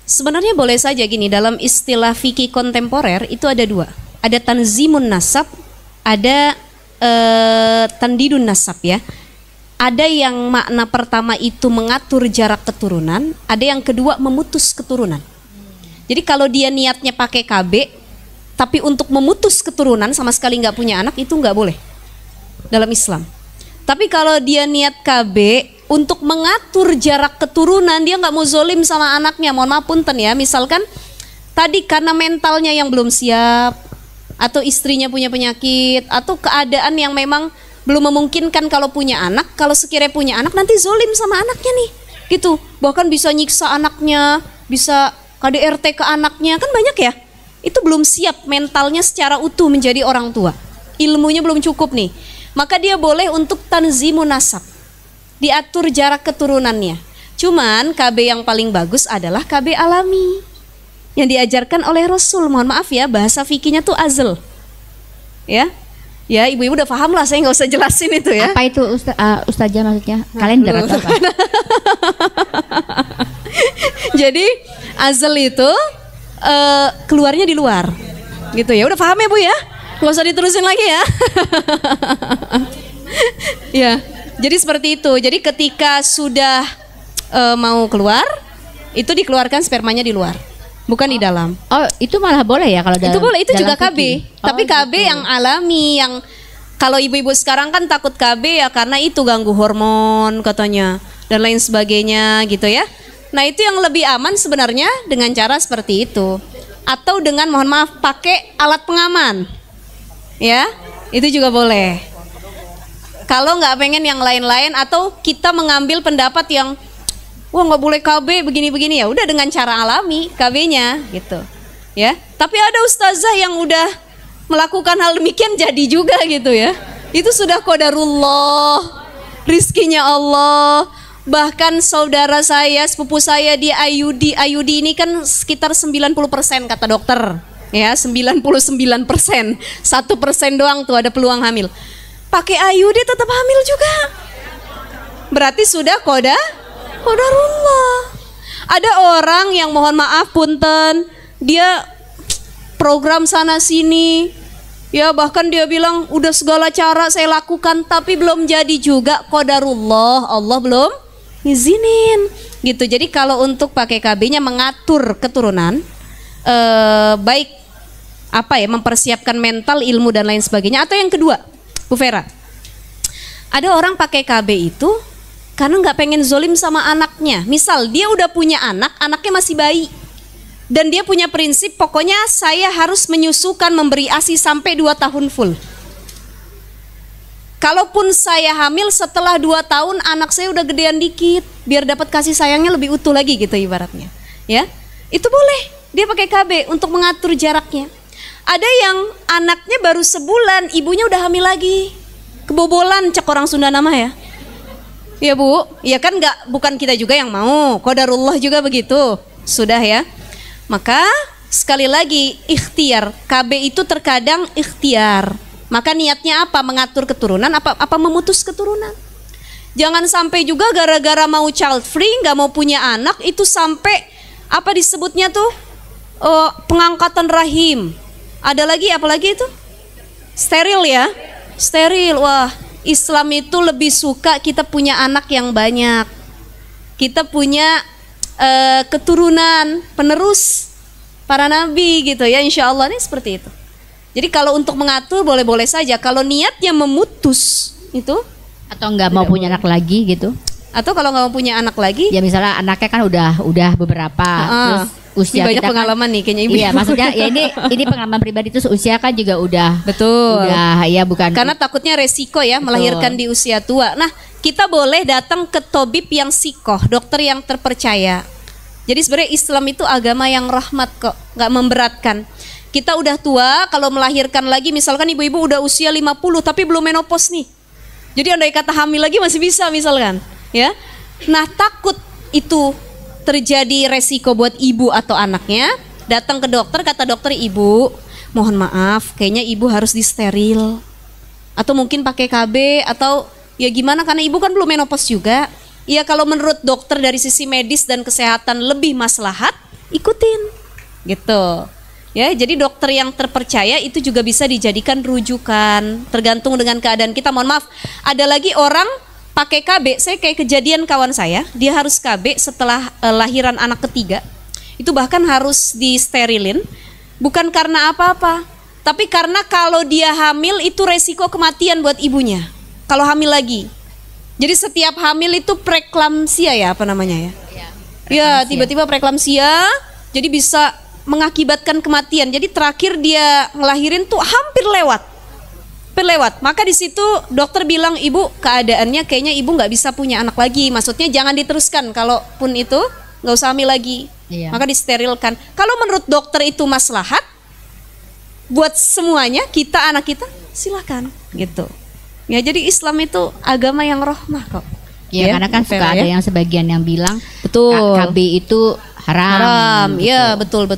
Sebenarnya boleh saja. Gini, dalam istilah fikih kontemporer itu ada 2, ada tanzimun nasab, ada tandidun nasab ya. Ada yang makna pertama itu mengatur jarak keturunan, ada yang kedua memutus keturunan. Jadi kalau dia niatnya pakai KB, tapi untuk memutus keturunan sama sekali nggak punya anak, itu nggak boleh dalam Islam. Tapi kalau dia niat KB untuk mengatur jarak keturunan, dia nggak mau zolim sama anaknya, mohon maaf punten ya. Misalkan tadi karena mentalnya yang belum siap, atau istrinya punya penyakit, atau keadaan yang memang belum memungkinkan kalau punya anak, kalau sekiranya punya anak nanti zolim sama anaknya nih, gitu. Bahkan bisa nyiksa anaknya, bisa KDRT ke anaknya, kan banyak ya. Itu belum siap mentalnya secara utuh menjadi orang tua, ilmunya belum cukup nih. Maka dia boleh untuk tanzimun nasab, diatur jarak keturunannya. Cuman KB yang paling bagus adalah KB alami yang diajarkan oleh Rasul. Mohon maaf ya, bahasa fikihnya tuh azl. Ya, ibu-ibu udah paham lah, saya nggak usah jelasin itu ya. Apa itu Ustazah maksudnya? Kalender atau apa? Jadi azl itu keluarnya di luar, gitu ya. Udah paham ya Bu ya? Nggak usah diterusin lagi ya. Ya, jadi seperti itu. Jadi ketika sudah mau keluar, itu dikeluarkan spermanya di luar. bukan di dalam. Oh, itu malah boleh ya kalau dalam. Itu boleh, itu juga fikih. KB. Tapi KB gitu. Yang alami, yang kalau ibu-ibu sekarang kan takut KB ya karena itu ganggu hormon katanya dan lain sebagainya gitu ya. Nah, itu yang lebih aman sebenarnya dengan cara seperti itu. Atau dengan mohon maaf pakai alat pengaman. Ya, itu juga boleh. Kalau nggak pengen yang lain-lain atau kita mengambil pendapat yang wah nggak boleh KB begini-begini, ya udah dengan cara alami KB-nya gitu ya. Tapi ada ustazah yang udah melakukan hal demikian jadi juga gitu ya. Itu sudah qadarullah, rizkinya Allah. Bahkan saudara saya, sepupu saya di IUD ini kan sekitar 90% kata dokter ya, 99%, 1% doang tuh ada peluang hamil. Pakai IUD tetap hamil juga, berarti sudah qadarullah. Ada orang yang mohon maaf punten, dia program sana sini ya, bahkan dia bilang udah segala cara saya lakukan tapi belum jadi juga, qadarullah, Allah belum izinin gitu. Jadi kalau untuk pakai KB-nya mengatur keturunan, baik apa ya, mempersiapkan mental, ilmu dan lain sebagainya. Atau yang kedua, Bu Vera, ada orang pakai KB itu karena nggak pengen zolim sama anaknya. Misal dia udah punya anak, anaknya masih bayi, dan dia punya prinsip pokoknya saya harus menyusukan, memberi ASI sampai 2 tahun full. Kalaupun saya hamil setelah 2 tahun, anak saya udah gedean dikit, biar dapat kasih sayangnya lebih utuh lagi gitu ibaratnya. Ya, itu boleh dia pakai KB untuk mengatur jaraknya. Ada yang anaknya baru sebulan, ibunya udah hamil lagi, kebobolan cek orang Sunda nama ya. Ya Bu, ya kan bukan kita juga yang mau, qadarullah juga begitu, sudah ya. Maka sekali lagi ikhtiar, KB itu terkadang ikhtiar. Maka niatnya apa? Mengatur keturunan, apa memutus keturunan. Jangan sampai juga gara-gara mau child free, nggak mau punya anak, itu sampai apa disebutnya tuh pengangkatan rahim. Ada lagi apalagi itu? Steril ya, steril. Wah, Islam itu lebih suka kita punya anak yang banyak, kita punya keturunan penerus para nabi gitu ya, insya Allah nih seperti itu. Jadi kalau untuk mengatur boleh-boleh saja. Kalau niatnya memutus itu, atau nggak mau punya anak lagi gitu, atau kalau nggak mau punya anak lagi, ya misalnya anaknya kan udah beberapa, terus usia banyak kita pengalaman kan, nih kayaknya ibu. Iya, maksudnya ya ini pengalaman pribadi, terus usia kan juga udah betul. Udah ya bukan. Karena takutnya resiko ya, betul, melahirkan di usia tua. Nah, kita boleh datang ke tabib yang sikoh, dokter yang terpercaya. Jadi sebenarnya Islam itu agama yang rahmat kok, nggak memberatkan. Kita udah tua, kalau melahirkan lagi, misalkan ibu-ibu udah usia 50 tapi belum menopause nih. Jadi andai kata hamil lagi masih bisa misalkan, ya. Nah, takut itu terjadi resiko buat ibu atau anaknya, datang ke dokter, kata dokter, ibu mohon maaf kayaknya ibu harus disteril atau mungkin pakai KB atau ya gimana, karena ibu kan belum menopause juga. Ya kalau menurut dokter dari sisi medis dan kesehatan lebih maslahat, ikutin gitu ya. Jadi dokter yang terpercaya itu juga bisa dijadikan rujukan tergantung dengan keadaan kita. Mohon maaf, ada lagi orang pakai KB. Saya kayak kejadian kawan saya, dia harus KB setelah lahiran anak ketiga. Itu bahkan harus disterilin, bukan karena apa-apa, tapi karena kalau dia hamil itu resiko kematian buat ibunya kalau hamil lagi. Jadi setiap hamil itu preeklamsia ya, apa namanya ya? Ya, tiba-tiba preeklamsia, jadi bisa mengakibatkan kematian. Jadi terakhir dia ngelahirin tuh hampir lewat. Maka di situ dokter bilang, ibu keadaannya kayaknya ibu nggak bisa punya anak lagi. Maksudnya jangan diteruskan, kalaupun itu nggak usah hamil lagi. Iya. Maka disterilkan. Kalau menurut dokter itu maslahat buat semuanya, kita anak kita silakan gitu. Ya, jadi Islam itu agama yang rahmah kok. Ya, karena kan suka ada yang sebagian yang bilang betul KB itu haram. Gitu. Ya, betul.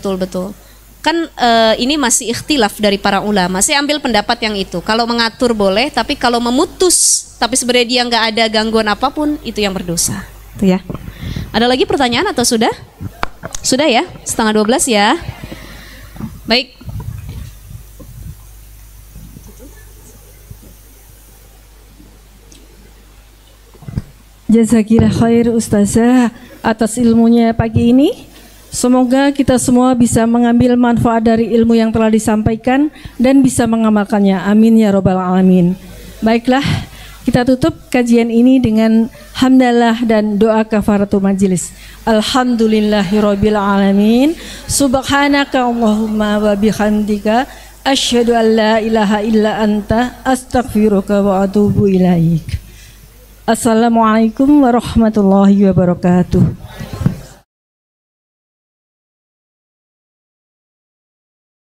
Kan ini masih ikhtilaf dari para ulama. Saya ambil pendapat yang itu. Kalau mengatur boleh, tapi kalau memutus, tapi sebenarnya dia nggak ada gangguan apapun, itu yang berdosa. Itu ya. Ada lagi pertanyaan atau sudah? Sudah ya, 11:30 ya. Baik. Jazakillah khair Ustazah atas ilmunya pagi ini. Semoga kita semua bisa mengambil manfaat dari ilmu yang telah disampaikan dan bisa mengamalkannya. Amin ya robbal alamin. Baiklah, kita tutup kajian ini dengan hamdalah dan doa kafaratul majelis. Alhamdulillahirabbil alamin. Subhanaka Allahumma wa bihamdika asyhadu an la ilaha illa anta astaghfiruka wa atubu ilaik. Assalamualaikum warahmatullahi wabarakatuh.